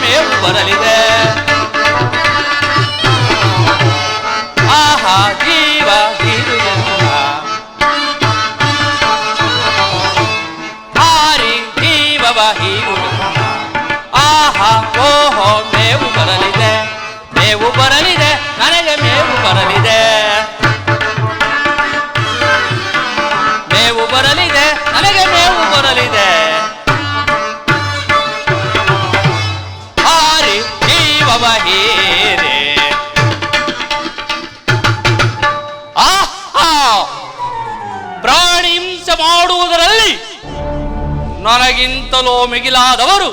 ಮೇವು ಬರಲಿದೆ. ಆಹಾ ಜೀವ ಹೀರುವೆನ್ನ ಹಾರಿ ಜೀವವ ಹೀರುವೆನ್ನ. ಆಹಾ ಓಹೋ ಮೇವು ಬರಲಿದೆ, ಮೇವು ಬರಲಿದೆ, ನನಗೆ ಮೇವು ಬರಲಿದೆ. ಮೇವು ಬರಲಿದೆ, ನನಗೆ ಮೇವು ಬರಲಿದೆ. ಹಾರಿ ಜೀವವ ಹೀರೆ. ಆಹಾ ಪ್ರಾಣಿ ಹಿಂಸೆ ಮಾಡುವುದರಲ್ಲಿ ನನಗಿಂತಲೂ ಮಿಗಿಲಾದವರು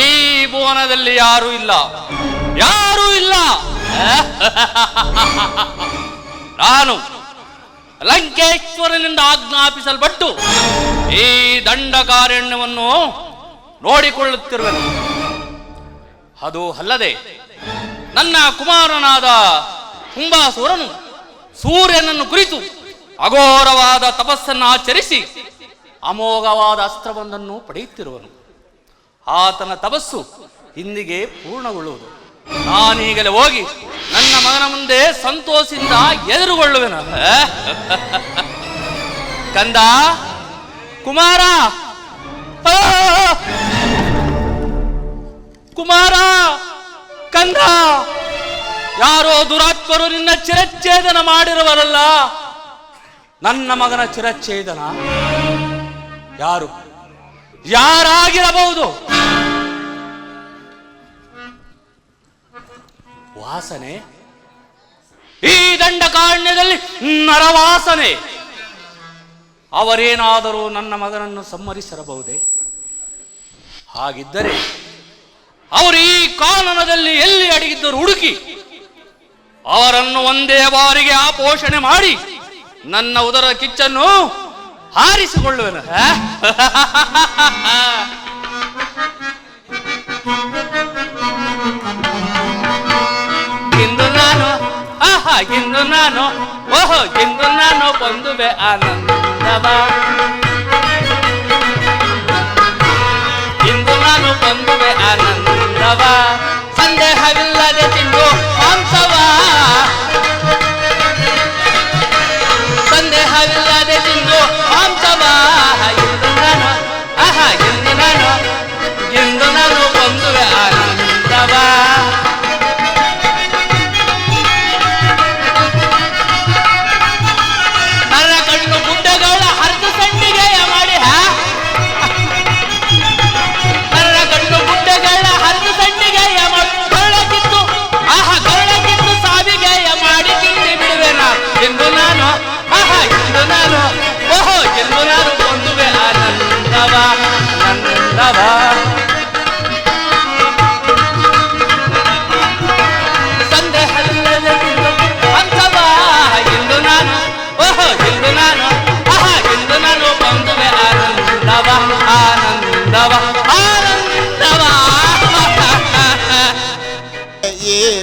ಈ ಭುವನದಲ್ಲಿ ಯಾರೂ ಇಲ್ಲ, ಯಾರೂ ಇಲ್ಲ. ನಾನು ಲಂಕೇಶ್ವರನಿಂದ ಆಜ್ಞಾಪಿಸಲ್ಪಟ್ಟು ಈ ದಂಡಕಾರಣ್ಯವನ್ನು ನೋಡಿಕೊಳ್ಳುತ್ತಿರುವೆನು. ಅದು ಅಲ್ಲದೆ ನನ್ನ ಕುಮಾರನಾದ ಕುಂಭಾಸುರನು ಸೂರ್ಯನನ್ನು ಕುರಿತು ಅಘೋರವಾದ ತಪಸ್ಸನ್ನು ಆಚರಿಸಿ ಅಮೋಘವಾದ ಅಸ್ತ್ರವೊಂದನ್ನು ಪಡೆಯುತ್ತಿರುವನು. ಆತನ ತಪಸ್ಸು ಇಂದಿಗೆ ಪೂರ್ಣಗೊಳ್ಳುವುದು. ನಾನೀಗಲೇ ಹೋಗಿ ನನ್ನ ಮಗನ ಮುಂದೆ ಸಂತೋಷದಿಂದ ಎದುರುಗೊಳ್ಳುವೆನು. ಕಂದ ಕುಮಾರ, ಕುಮಾರ, ಕಂದ, ಯಾರೋ ದುರಾತ್ಮರು ನಿನ್ನ ಚಿರಚ್ಛೇದನ ಮಾಡಿರುವರಲ್ಲ. ನನ್ನ ಮಗನ ಚಿರಚ್ಛೇದನ ಯಾರು, ಯಾರಾಗಿರಬಹುದು? ವಾಸನೆ, ಈ ದಂಡಕಾರಣ್ಯದಲ್ಲಿ ನರವಾಸನೆ. ಅವರೇನಾದರೂ ನನ್ನ ಮಗನನ್ನು ಸಂಹರಿಸಿರಬಹುದೇ? ಹಾಗಿದ್ದರೆ ಅವರು ಈ ಕಾನನದಲ್ಲಿ ಎಲ್ಲಿ ಅಡಗಿದ್ದರು ಹುಡುಕಿ ಅವರನ್ನು ಒಂದೇ ಬಾರಿಗೆ ಆಪೋಷಣೆ ಮಾಡಿ ನನ್ನ ಉದರ ಕಿಚ್ಚನ್ನು ಹಾರಿಸಿಕೊಳ್ಳುವೆನು. ಇಂದು ನಾನು ಇಂದು ನಾನು ಓಹೋ ಇಂದು ನಾನು ಬಂದುವೆ ಆನಂದವ. ಇಂದು ನಾನು ಬಂದುವೆ ಆನಂದವ. ಸಂದೇಹವಿಲ್ಲದೆ ತಿಂದು ಮಾಂಸವ, ಸಂದೇಹವಿಲ್ಲದೆ ತಿಂದು ಮಾಂಸವ. ಇಂದು ನಾನು ಇಂದು ನಾನು ಬಂದುವೆ ಆನಂದವ.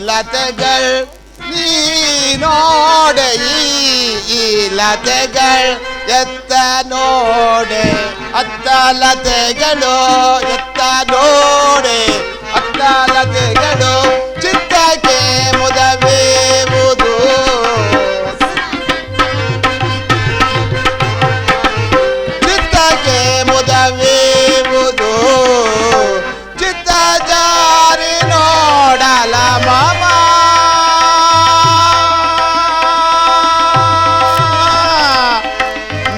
ಲತೆಗಳು ನೀ ನೋಡೆ, ಈ ಲತೆಗಳು ಎತ್ತ ನೋಡೆ, ಅತ್ತ ಲತೆಗಳು ಎತ್ತ ನೋಡೆ, ಅತ್ತ ಲತೆಗಳು ಚಿತ್ತಕ್ಕೆ ಮುದವೇವುದು, ಚಿತ್ತಕ್ಕೆ ಮುದವೇವುದು, ಚಿತ್ತ ಜಾರಿ ನೋಡಲ ಮಾಮ.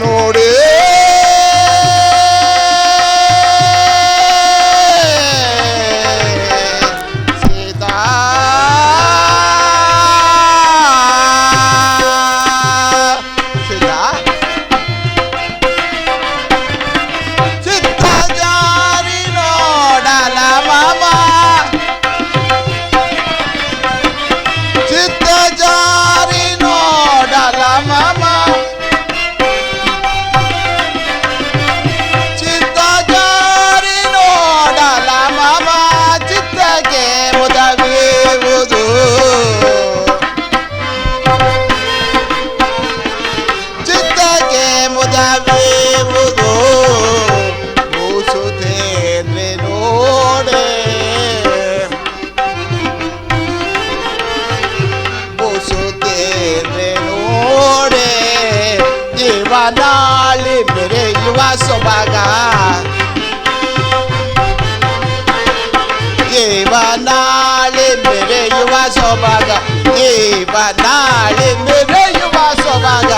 ನೋಡಿ ಸೊಬಗ ಜೀವ ನಾಳೆ ಮೆರೆಯುವ ಸೊಬಗ ಜೀವ ನಾಳೆ ಮೆರೆಯುವ ಸೊಬಗ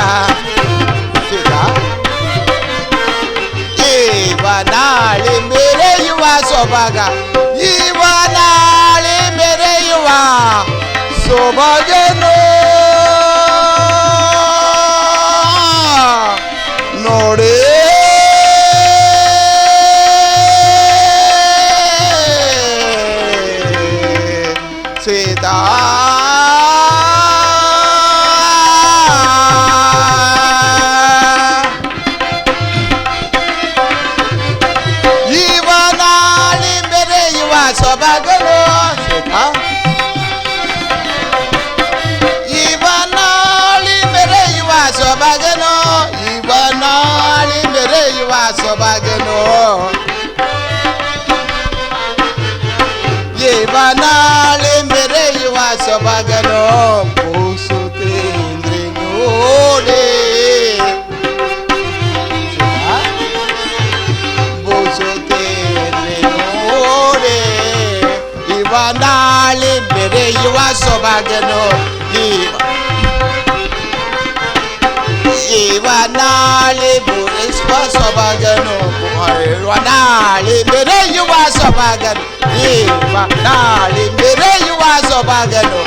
ಜೀವ ನಾಳೆ ಮೆರೆಯುವ ಸೊಬಗ ಜೀವ ನಾಳೆ ಮೆರೆಯುವ ಸೊಬಗನು ನೋಡಿ ಸೀತಾ ಜೀವನಾಳಿ ಮೆರೆಯುವ ಸೊಬಗನು ಸೀತಾ ಜೀವನಾಳಿ ಮೆರೆಯುವ ಸೊಬಗನು ಜೀವನಾಳಿ ಮೆರೆಯುವ ಸೊಬಗನು ಜೀವನಾಳಿ ಮೆರೆಯುವ ಸೊಬಗನು ಪೂಸುತ್ತೇಂದ್ರೆ ನೋಡೆ ಪೂಸುತ್ತೇಂದ್ರೆ ನೋಡೆ ಜೀವನಾಳಿ ಮೆರೆಯುವ ಸೊಬಗನು ಜೀವನಾಳಿ ಬುರಿಸುವ ಸೊಬಗನು ನಾಳಿ ಮೆರೆಯುವ ಸೊಬಗನು ಜೀವನಾಳಿ ಮೆರೆಯುವ ಸೊಬಗನು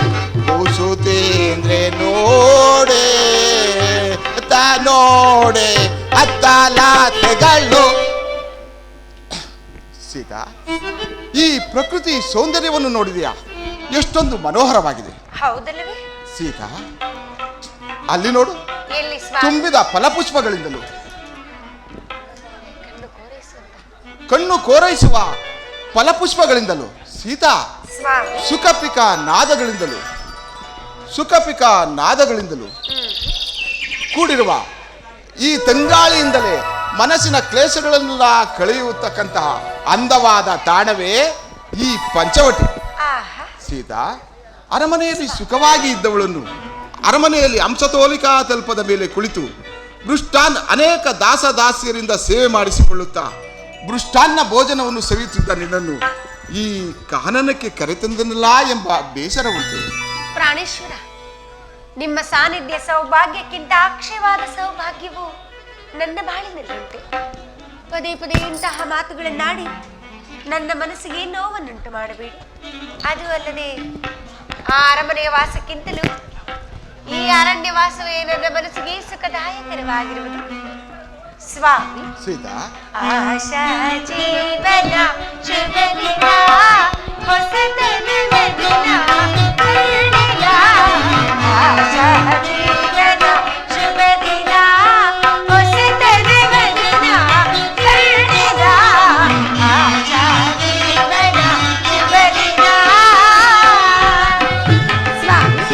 ಪೂಸುತ್ತೇಂದ್ರೆ ನೋಡೆ ಅತ್ತ ನೋಡೆ ಅತ್ತಲಾತೆಗಳು ಸೀತಾ ಈ ಪ್ರಕೃತಿ ಸೌಂದರ್ಯವನ್ನು ನೋಡಿದೆಯಾ ಎಷ್ಟೊಂದು ಮನೋಹರವಾಗಿದೆ ಹೌದಲ್ಲವೇ ಸೀತಾ ಅಲ್ಲಿ ನೋಡು ಎಲ್ಲಿ ಸ್ವಾಮಿ ತುಂಬಿದ ಫಲಪುಷ್ಪಗಳಿಂದಲೂ ಕಣ್ಣು ಕೋರೈಸುವ ಫಲಪುಷ್ಪಗಳಿಂದಲೂ ಸೀತಾ ಸ್ವಾಮಿ ಸುಖಪಿಕ ನಾದಗಳಿಂದಲೂ ಕೂಡಿರುವ ಈ ತಂಗಾಳಿಯಿಂದಲೇ ಮನಸ್ಸಿನ ಕ್ಲೇಶಗಳನ್ನೆಲ್ಲ ಕಳೆಯುತ್ತಕ್ಕಂತಹ ಅಂದವಾದ ತಾಣವೇ ಈ ಪಂಚವಟಿ ಆಹಾ ಸೀತಾ ಅರಮನೆಯಲ್ಲಿ ಸುಖವಾಗಿ ಇದ್ದವಳನ್ನು ಅರಮನೆಯಲ್ಲಿ ಅಂಶತೋಲಿಕಾ ತಲ್ಪದ ಮೇಲೆ ಕುಳಿತು ಅನೇಕ ದಾಸದಾಸಿಯರಿಂದ ಸೇವೆ ಮಾಡಿಸಿಕೊಳ್ಳುತ್ತಾ ಮೃಷ್ಟಾನ್ನ ಭೋಜನವನ್ನು ಸವಿಯುತ್ತಿದ್ದ ನಿನ್ನನ್ನು ಈ ಕಾನನಕ್ಕೆ ಕರೆತಂದನಲ್ಲ ಎಂಬ ಬೇಸರ ಉಂಟು. ಪ್ರಾಣೇಶ್ವರ, ನಿಮ್ಮ ಸಾನ್ನಿಧ್ಯ ಸೌಭಾಗ್ಯಕ್ಕಿಂತ ಅಕ್ಷಯವಾದ ಸೌಭಾಗ್ಯವು ನನ್ನ ಬಾಳಿನಲ್ಲುಂಟು. ಪದೇ ಪದೇ ಇಂತಹ ಮಾತುಗಳನ್ನಾಡಿ ನನ್ನ ಮನಸ್ಸಿಗೆ ನೋವನ್ನುಂಟು ಮಾಡಬೇಡಿ. ಅದು ಅಲ್ಲದೆ ಆ ಅರಮನೆಯ ವಾಸಕ್ಕಿಂತಲೂ ಈ ಅರಣ್ಯ ವಾಸವೇ ನನ್ನ ಮನಸ್ಸಿಗೆ ಸುಖದಾಯಕರವಾಗಿರುವುದು. ಸ್ವಾಮಿ ಸೀತಾ, ಆಶಾ ಜೀವನ ಶುಭದಿನ ಹೊಸತನದ ದಿನ ಕರುಣಿನ. ಆಶಾ ಜೀವನ ಶುಭದಿನ ಹೊಸತನದ ದಿನ ಕರುಣಿನ. ಆಶಾ ಜೀವನ ಶುಭದಿನ. ಸ್ವಾಮಿ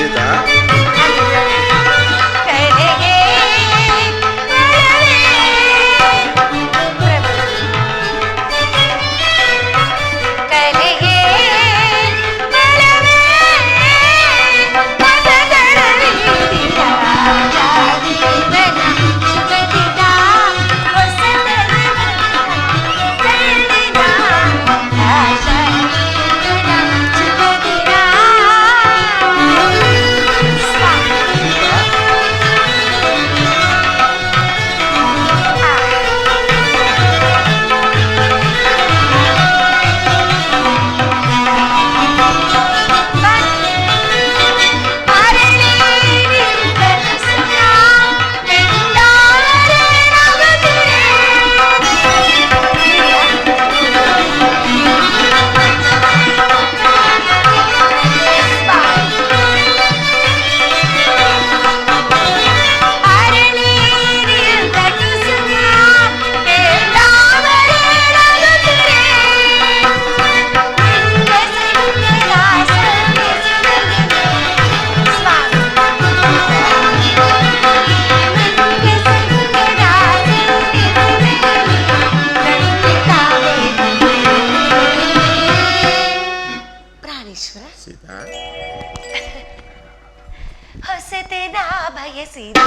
ಸೀತಾ, ಹೊಸತೇನ ಬಯಸಿದ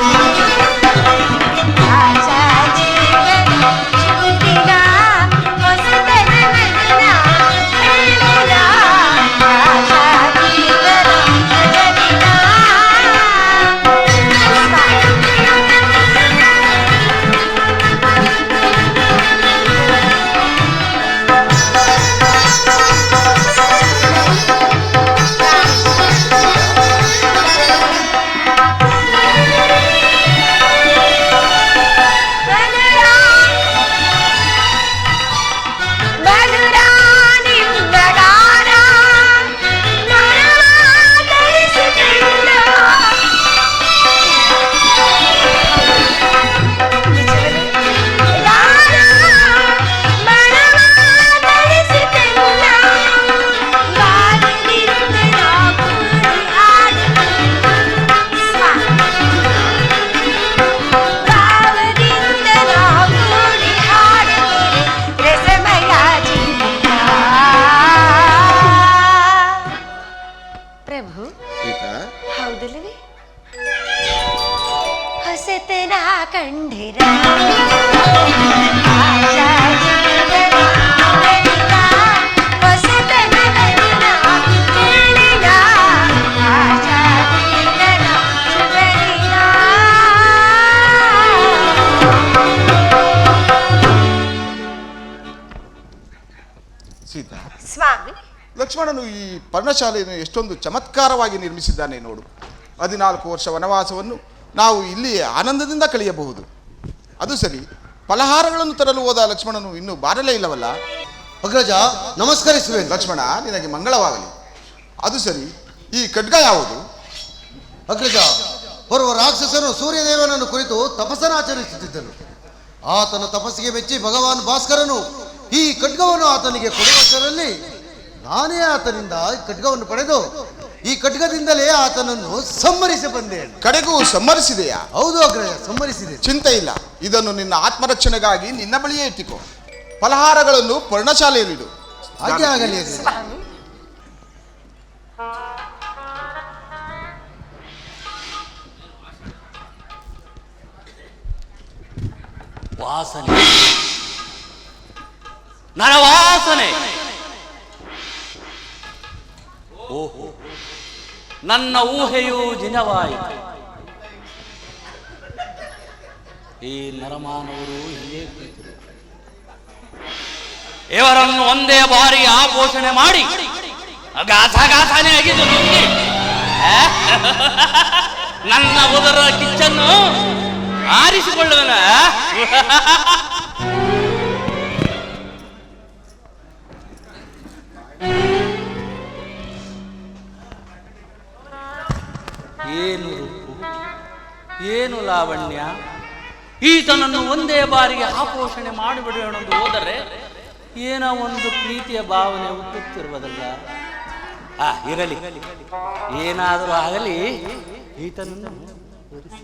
ಆಶಾ ಜೀವನ ಶುಭದಿನ. ಕಂಡಿರ ಆಶಾ ಜೀವನ ಶುಭದಿನ ಹೊಸತನದ ದಿನ ಕೇಳಿದ ಆಶಾ ಜೀವನ ಶುಭದಿನ. ಸೀತಾ, ಸ್ವಾಮಿ, ಲಕ್ಷ್ಮಣನು ಈ ಪರ್ಣಶಾಲೆಯನ್ನು ಎಷ್ಟೊಂದು ಚಮತ್ಕಾರವಾಗಿ ನಿರ್ಮಿಸಿದ್ದಾನೆ ನೋಡು. 14 ವರ್ಷ ವನವಾಸವನ್ನು ನಾವು ಇಲ್ಲಿಯೇ ಆನಂದದಿಂದ ಕಳೆಯಬಹುದು. ಅದು ಸರಿ, ಫಲಹಾರಗಳನ್ನು ತರಲು ಹೋದ ಲಕ್ಷ್ಮಣನು ಇನ್ನೂ ಬಾರಲೇ ಇಲ್ಲವಲ್ಲ? ಅಗ್ರಜ, ನಮಸ್ಕರಿಸುವೆ. ಲಕ್ಷ್ಮಣ, ನಿನಗೆ ಮಂಗಳವಾಗಲಿ. ಅದು ಸರಿ, ಈ ಖಡ್ಗ ಯಾವುದು? ಅಗ್ರಜ, ಓರ್ವ ರಾಕ್ಷಸನು ಸೂರ್ಯದೇವನನ್ನು ಕುರಿತು ತಪಸ್ಸನ್ನಾಚರಿಸುತ್ತಿದ್ದನು. ಆತನ ತಪಸ್ಸಿಗೆ ಮೆಚ್ಚಿ ಭಗವಾನ್ ಭಾಸ್ಕರನು ಈ ಖಡ್ಗವನ್ನು ಆತನಿಗೆ ಕೊಡುವಷ್ಟರಲ್ಲಿ ನಾನೇ ಆತನಿಂದ ಖಡ್ಗವನ್ನು ಪಡೆದು ಈ ಖಡ್ಗದಿಂದಲೇ ಆತನನ್ನು ಸಂಹರಿಸಿ ಬಂದೆ. ಕಡೆಗೂ ಸಂಹರಿಸಿದೆಯಾ? ಹೌದು ಅಗ್ರಜ, ಸಂಹರಿಸಿದೆ. ಚಿಂತೆ ಇಲ್ಲ, ಇದನ್ನು ನಿನ್ನ ಆತ್ಮರಕ್ಷಣೆಗಾಗಿ ನಿನ್ನ ಬಳಿಯೇ ಇಟ್ಟಿಕೋ. ಫಲಹಾರಗಳನ್ನು ಪರ್ಣಶಾಲೆಯಲ್ಲಿಡು. ಹಾಗೆ ಆಗಲಿ ಅಗ್ರಜ. ಸ್ವಾಮಿ. ವಾಸನೆ, ನನ್ನ ವಾಸನೆ. ಓಹೋ, ನನ್ನ ಊಹೆಯೂ ನಿಜವಾಯಿತು. ಈ ನರಮಾನವರು ಇಲ್ಲೇ ಕುಳಿತರು. ಇವರನ್ನು ಒಂದೇ ಬಾರಿ ಆಪೋಷಣೆ ಮಾಡಿ ಗಾಥಾನೇ ಆಗಿದ್ದು ನಿಮಗೆ. ನನ್ನ ಉದರ ಕಿಚ್ಚನ್ನು ಆರಿಸಿಕೊಳ್ಳುವನ. ಏನು ರೂಪು, ಏನು ಲಾವಣ್ಯ. ಈತನನ್ನು ಒಂದೇ ಬಾರಿಗೆ ಆಪೋಷಣೆ ಮಾಡಿಬಿಡೋಣೆಂದು ಹೋದರೆ ಏನೋ ಒಂದು ಪ್ರೀತಿಯ ಭಾವನೆ ಹುಟ್ಟುತ್ತಿರುವುದಲ್ಲ. ಇರಲಿ, ಏನಾದರೂ ಆಗಲಿ, ಈತನನ್ನು ಒರೆಸಿ.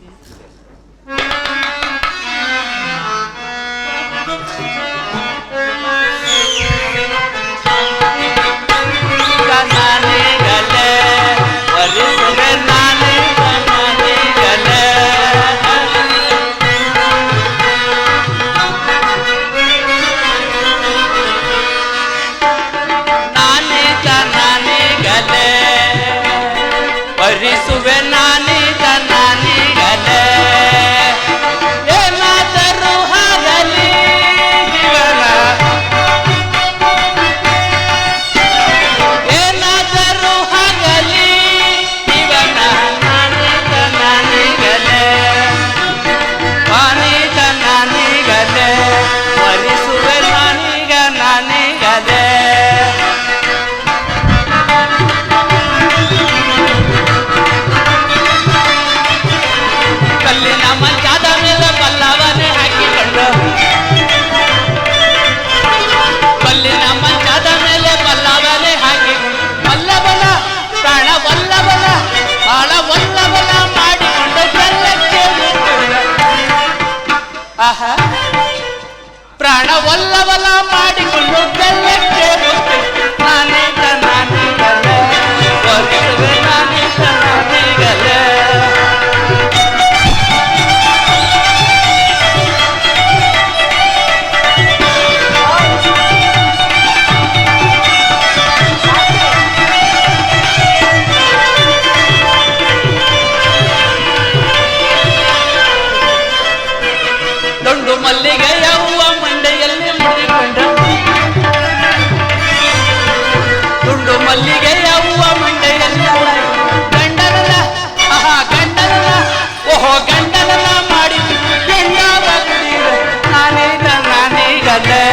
ಪ್ರಾಣ ಒಲ್ಲವಲ್ಲ ಮಾಡಿಕೊಂಡು ಬೆಲ್ಲಕ್ಕೆ ನಾನೇ ನಾನೀಗಲೇ ನಾನೇ ನಾನೀಗಲೇ. ದುಂಡು ಮಲ್ಲಿಗೆಯ ಹೂವ ಮಂಡೆಯಲ್ಲಿ ಮುಡಿಕೊಂಡ, ದುಂಡು ಮಲ್ಲಿಗೆಯ ಹೂವ ಮಂಡೆಯಲ್ಲಿ ಗಂಡನಲ್ಲ, ಗಂಡನಲ್ಲ, ಓಹೋ ಗಂಡನಲ್ಲ ಮಾಡಿ ಗಂಡಾದ ಕುಡಿಯುವ ನಾನೀಗ ನಾನೀಗಲೇ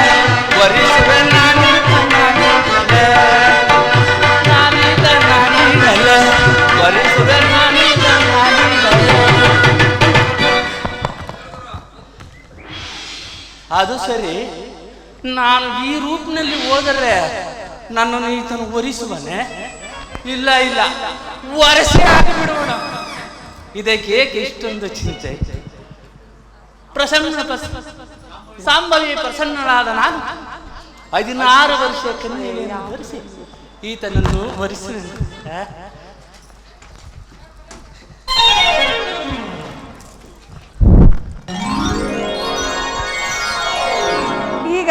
ವರಿಸುವೆ ನಾನೀಗ ನಾನೀಗಲೇ ನಾನೀಗ ನಾನೀಗಲೇ ವರಿಸುವೆ ನಾನೀಗ ನಾನೀಗಲೇ. ಅದು ಸರಿ, ನಾನು ಈ ರೂಪಿನಲ್ಲಿ ಹೋದರೆ ನನ್ನನ್ನು ಈತನು ಒರಿಸುವನೆ? ಇಲ್ಲ ಇಲ್ಲ, ಒರೆಸಿ ಆಗಿಬಿಡೋಣ. ಇದಕ್ಕೆ ಇಷ್ಟೊಂದು ಚಿಂತೆ? ಸಾಂಬವಿ ಪ್ರಸನ್ನಳಾದ ನಾನು 16 ವರ್ಷ ಕನ್ಯೆಯನ್ನು ಧರಿಸಿ ಈತನನ್ನು ಒರಿಸುವೆ.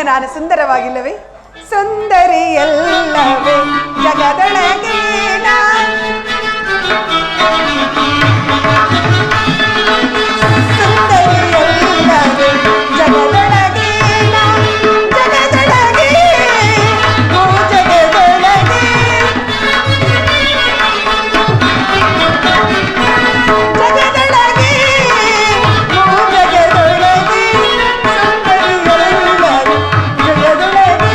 ನಾನು ಸುಂದರವಾಗಿಲ್ಲವೇ? ಸುಂದರಿಯಲ್ಲವೇ ಜಗದೊಳಗೆ ಸುಂದರಿಯಲ್ಲವೇ ಜಗದೊಳಗೆ ಜಗದೊಳಗೆ ಓ ಜಗದೊಳಗೆ ಜಗದೊಳಗೆ ಓ ಜಗದೊಳಗೆ ಸುಂದರಿಯಲ್ಲವೇ ಜಗದೊಳಗೆ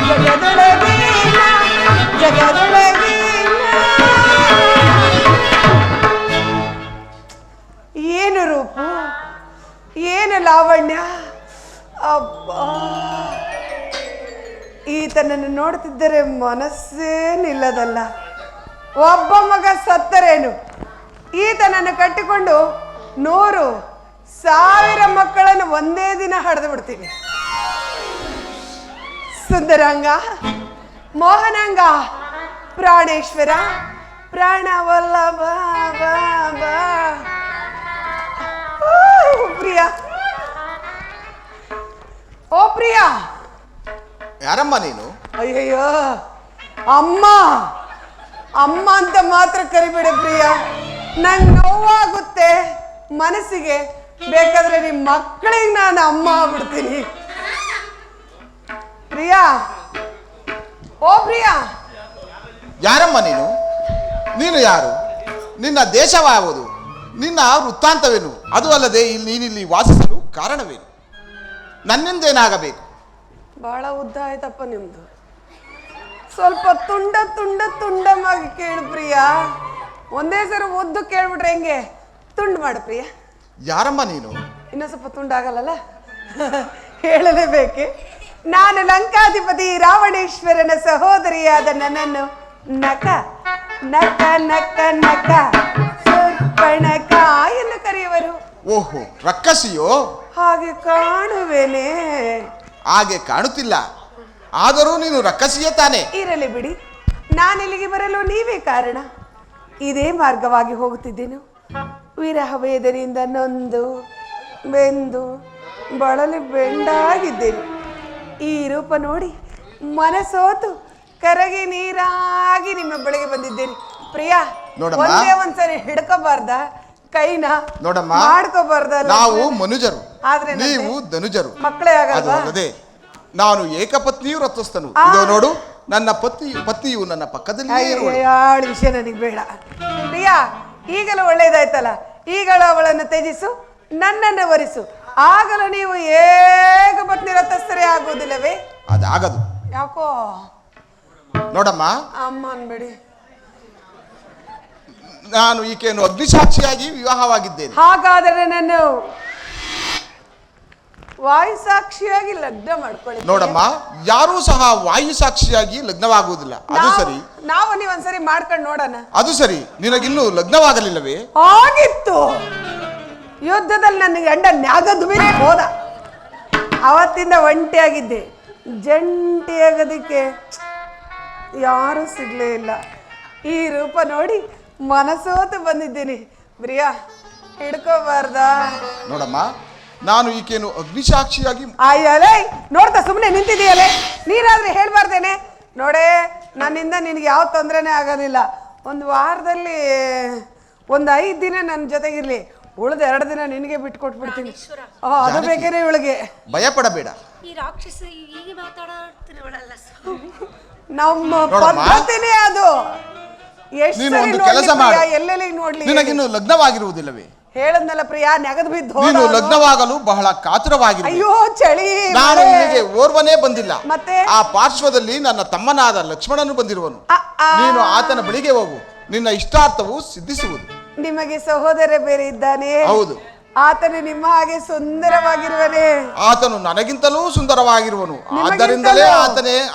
ಜಗದೊಳಗೆ ಜಗದೊಳಗೆ ಏನು ರೂಪು, ಏನು ಲಾವಣ್ಯ, ಅಬ್ಬಾ ಈತನನ್ನು ನೋಡ್ತಿದ್ದರೆ ಮನಸ್ಸೇ ನಿಲ್ಲದಲ್ಲ. ಒಬ್ಬ ಮಗ ಸತ್ತರೇನು, ಈತನನ್ನು ಕಟ್ಟಿಕೊಂಡು 100,000 ಮಕ್ಕಳನ್ನು ಒಂದೇ ದಿನ ಹಡೆದು ಬಿಡ್ತೀನಿ. ಸುಂದರಾಂಗ, ಮೋಹನಾಂಗ, ಪ್ರಾಣೇಶ್ವರ, ಪ್ರಾಣವಲ್ಲಭ ಬಾ ಬಾ. ಪ್ರಿಯ, ಓ ಪ್ರಿಯ. ಯಾರಮ್ಮ ನೀನು? ಅಯ್ಯಯ್ಯೋ, ಅಮ್ಮ ಅಮ್ಮ ಅಂತ ಮಾತ್ರ ಕರಿಬೇಡ ಪ್ರಿಯ, ನಂಗೆ ನೋವಾಗುತ್ತೆ ಮನಸ್ಸಿಗೆ. ಬೇಕಾದ್ರೆ ನಿಮ್ಮ ಮಕ್ಕಳಿಗೆ ನಾನು ಅಮ್ಮ ಆಗ್ಬಿಡ್ತೀನಿ. ಪ್ರಿಯಾ, ಓ ಪ್ರಿಯಾ. ಯಾರಮ್ಮ ನೀನು? ನೀನು ಯಾರು? ನಿನ್ನ ದೇಶವಾವುದು? ನಿನ್ನ ವೃತ್ತಾಂತವೇನು? ಅದು ಅಲ್ಲದೆ ನೀನಿಲ್ಲಿ ವಾಸಿಸಲು ಕಾರಣವೇನು? ನನ್ನಿಂದೇನಾಗಬೇಕು? ಬಹಳ ಉದ್ದ ಆಯ್ತಪ್ಪ ನಿಮ್ದು. ಸ್ವಲ್ಪ ತುಂಡಮಾಗಿ ಕೇಳು ಪ್ರಿಯಾ. ಒಂದೇ ಸಲ ಒದ್ದು ಕೇಳ್ಬಿಟ್ರೆ ಹೆಂಗೆ? ತುಂಡು ಮಾಡು ಪ್ರಿಯ. ಯಾರಮ್ಮ ನೀನು? ಇನ್ನೂ ಸ್ವಲ್ಪ ತುಂಡಾಗಲ್ಲ, ಹೇಳಲೇಬೇಕೆ? ನಾನು ಲಂಕಾಧಿಪತಿ ರಾವಣೇಶ್ವರನ ಸಹೋದರಿಯಾದ ನನ್ನನ್ನು ನಕ ನಕ ನಕ ನಕ ಸುರ್ಪಣಕ ಎಂದು ಕರೆಯುವರು. ಓಹೋ, ರಕ್ಕಸಿಯೋ? ಹಾಗೆ ಕಾಣುವೇನೆ? ಹಾಗೆ ಕಾಣುತ್ತಿಲ್ಲ, ಆದರೂ ನೀನು ರಕ್ಕಸಿಯೇ ತಾನೆ? ಇರಲಿ ಬಿಡಿ, ನಾನಿಲ್ಲಿಗೆ ಬರಲು ನೀವೇ ಕಾರಣ. ಇದೇ ಮಾರ್ಗವಾಗಿ ಹೋಗುತ್ತಿದ್ದೇನು. ವಿರಹ ವೇದನೆಯಿಂದ ನೊಂದು ಬೆಂದು ಬಳಲಿ ಬೆಂಡಾಗಿದ್ದೇನೆ. ಈ ರೂಪ ನೋಡಿ ಮನಸೋತು ಕರಗಿ ನೀರಾಗಿ ನಿಮ್ಮ ಬಳಿಗೆ ಬಂದಿದ್ದೇನೆ. ಪ್ರಿಯಾ, ಒಂದೇ ಒಂದ್ಸರಿ ಹಿಡ್ಕೋಬಾರ್ದ ಕೈನ? ನೋಡಮ್ಮ, ಮಾಡ್ಕೋಬಾರ್ದಲ್ಲ? ನಾವು ಮನುಜರು, ಆದ್ರೆ ನೀವು ಧನುಜರು. ಮಕ್ಕಳೇ ಅದು ಆಗಲ್ವಾ? ಅಲ್ಲದೆ ನಾನು ಏಕಪತ್ನಿಯು ರಥಸ್ಥನು. ಇದು ನೋಡು, ನನ್ನ ಪತಿಯು ನನ್ನ ಪಕ್ಕದಲ್ಲಿ. ಯಾಳ ವಿಷಯ ನನಗೆ ಬೇಡ ಪ್ರಿಯಾ. ಈಗಲೂ ಒಳ್ಳೇದಾಯ್ತಲ್ಲ, ಈಗಲೂ ಅವಳನ್ನು ತ್ಯಜಿಸು, ನನ್ನನ್ನು ವರಿಸು. ಆಗಲೂ ನೀವು ಏಕಪತ್ನಿ ರಥಸ್ಥರೇ ಆಗುವುದಿಲ್ಲವೇ? ಅದಾಗದು. ಯಾಕೋ? ನೋಡಮ್ಮ, ಅಮ್ಮ ಅನ್ಬೇಡಿ. ನಾನು ಈಕೆಯನ್ನು ಅಗ್ನಿಸಾಕ್ಷಿಯಾಗಿ ವಿವಾಹವಾಗಿದ್ದೇನೆ. ಹಾಗಾದರೆ ನಾನು ವಾಯುಸಾಕ್ಷಿಯಾಗಿ ಲಗ್ನ ಮಾಡ್ಕೊಳ್ಳಿ. ನೋಡಮ್ಮ, ಯಾರೂ ಸಹ ವಾಯು ಸಾಕ್ಷಿಯಾಗಿ ಲಗ್ನವಾಗುವುದಿಲ್ಲ. ಅದು ಸರಿ, ನಾವು ನೀವೊಂದ್ಸರಿ ಮಾಡ್ಕೊಂಡು ನೋಡೋಣ. ಅದು ಸರಿ. ನಿನಗಿನ್ನೂ ಲಗ್ನವಾಗಲಿಲ್ಲವೇ? ಆಗಿತ್ತು. ಯುದ್ಧದಲ್ಲಿ ನನ್ನ ಗಂಡ ನ್ಯಾಗದ್ದು ಮೇಲೆ ಹೋದ. ಅವತ್ತಿಂದ ಒಂಟಿಯಾಗಿದ್ದೆ. ಜಂಟಿಯಾಗೋದಕ್ಕೆ ಯಾರೂ ಸಿಗ್ಲೇ ಇಲ್ಲ. ಈ ರೂಪ ನೋಡಿ ಮನಸೋತು ಬಂದಿದ್ದೀನಿ. ಪ್ರಿಯಾ, ಹಿಡ್ಕೋಬಾರ್ದ? ನೋಡಮ್ಮ, ನಾನು ಈಕೆಯನ್ನು ಅಗ್ನಿಸಾಕ್ಷಿಯಾಗಿ. ಅಯ್ಯಲೇ, ನೋಡ್ತಾ ಸುಮ್ಮನೆ ನಿಂತಿದೆಯಲ್ಲೇ, ನೀನಾದ್ರೆ ಹೇಳ್ಬಾರ್ದೇನೆ? ನೋಡೇ, ನನ್ನಿಂದ ನಿನಗೆ ಯಾವ ತೊಂದರೆನೇ ಆಗೋದಿಲ್ಲ. ಒಂದು ವಾರದಲ್ಲಿ ಒಂದು 5 ದಿನ ನನ್ನ ಜೊತೆಗಿರ್ಲಿ, ಉಳಿದ 2 ದಿನ ನಿನಗೆ ಬಿಟ್ಟು ಕೊಟ್ಬಿಡ್ತೀನಿ. ಅದು ಬೇಕೇನೆ ಇವಳಿಗೆ. ಭಯ ಪಡಬೇಡ. ಈ ರಾಕ್ಷಸ ಹೀಗೆ ಮಾತಾಡ್ತಿರುವಳಲ್ಲ ಸ್ವಾಮಿ. ನಮ್ಮ ಪದ್ಧತಿನೇ ಅದು. ನೀನು ಒಂದು ಕೆಲಸ ಮಾಡು, ಎಲ್ಲೆಲ್ಲಿ ನೋಡ್ಲಿ. ನಿನಗಿನ್ನು ಲಗ್ನವಾಗಿರುವುದಿಲ್ಲವೇ? ಹೇಳದ್ನಲ್ಲ ಪ್ರಿಯಾ, ನೆಗದು ಬಿದ್ದು ನೀನು ಲಗ್ನವಾಗಲು ಬಹಳ ಕಾತುರವಾಗಿರು. ಅಯ್ಯೋ ಚಳಿ, ನಾನು ನಿನಗೆ ಓರ್ವನೇ ಬಂದಿಲ್ಲ. ಮತ್ತೆ ಆ ಪಾರ್ಶ್ವದಲ್ಲಿ ನನ್ನ ತಮ್ಮನಾದ ಲಕ್ಷ್ಮಣನು ಬಂದಿರುವನು. ನೀನು ಆತನ ಬಳಿಗೆ ಹೋಗು, ನಿನ್ನ ಇಷ್ಟಾರ್ಥವು ಸಿದ್ಧಿಸುವುದು. ನಿಮಗೆ ಸಹೋದರ ಬೇರೆ ಇದ್ದಾನೆ? ಹೌದು. ಆತನು ನಿಮ್ಮ ಹಾಗೆ ಸುಂದರವಾಗಿರುವನೇ? ಆತನು ನನಗಿಂತಲೂ ಸುಂದರವಾಗಿರುವನು. ಆದ್ದರಿಂದಲೇ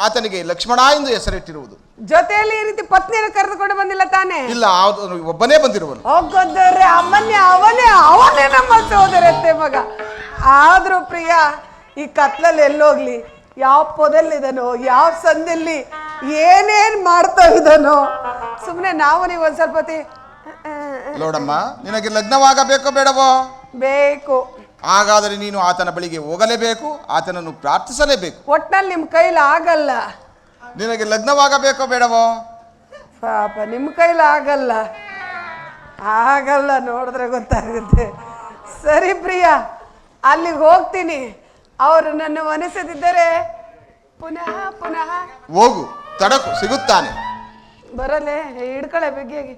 ಆತನಿಗೆ ಲಕ್ಷ್ಮಣ ಎಂದು ಹೆಸರಿಟ್ಟಿರುವುದು. ಜೊತೆಯಲ್ಲಿ ಈ ರೀತಿ ಪತ್ನಿಯನ್ನು ಕರೆದುಕೊಂಡು ಬಂದಿಲ್ಲ ತಾನೆ? ಇಲ್ಲ, ಆತನು ಒಬ್ಬನೇ ಬಂದಿರುವನು. ಹೋಗೋದ್ರೆ ಅವನೇ ನಮ್ಮ ಸಹೋದರತ್ತೆ ಮಗ. ಆದ್ರೂ ಪ್ರಿಯ, ಈ ಕತ್ಲಲ್ಲಿ ಎಲ್ಲೋಗ್ಲಿ, ಯಾವ ಪೊದಲ್ಲಿದನೋ, ಯಾವ ಸಂದಲ್ಲಿ ಏನೇನ್ ಮಾಡ್ತಾ ಇದ್ದಾನೋ. ಸುಮ್ಮನೆ ನಾವು ನೀವು ಒಂದ್ ಸ್ವಲ್ಪ ನೋಡಮ್ಮ, ನಿನಗೆ ಲಗ್ನವಾಗಬೇಕೋ ಬೇಡವೋ? ಬೇಕು. ಹಾಗಾದರೆ ನೀನು ಆತನ ಬಳಿಗೆ ಹೋಗಲೇಬೇಕು, ಆತನನ್ನು ಪ್ರಾರ್ಥಿಸಲೇಬೇಕು. ಒಟ್ನಲ್ಲಿ ನಿಮ್ಮ ಕೈಲಿ ಆಗಲ್ಲ. ನಿನಗೆ ಲಗ್ನವಾಗಬೇಕೋ ಬೇಡವೋ? ಪಾಪ ನಿಮ್ಮ ಕೈಲಿ ಆಗಲ್ಲ. ಆಗಲ್ಲ, ನೋಡಿದ್ರೆ ಗೊತ್ತಾಗುತ್ತೆ. ಸರಿ ಪ್ರಿಯಾ, ಅಲ್ಲಿಗೆ ಹೋಗ್ತೀನಿ. ಅವರು ನನ್ನ ಮನಸ್ಸದಿದ್ದರೆ ಪುನಃ ಪುನಃ ಹೋಗು, ತಡಕು ಸಿಗುತ್ತಾನೆ. ಬರಲೇ, ಹಿಡ್ಕಳೆ ಬೆಗ್ಗಿಯಾಗಿ.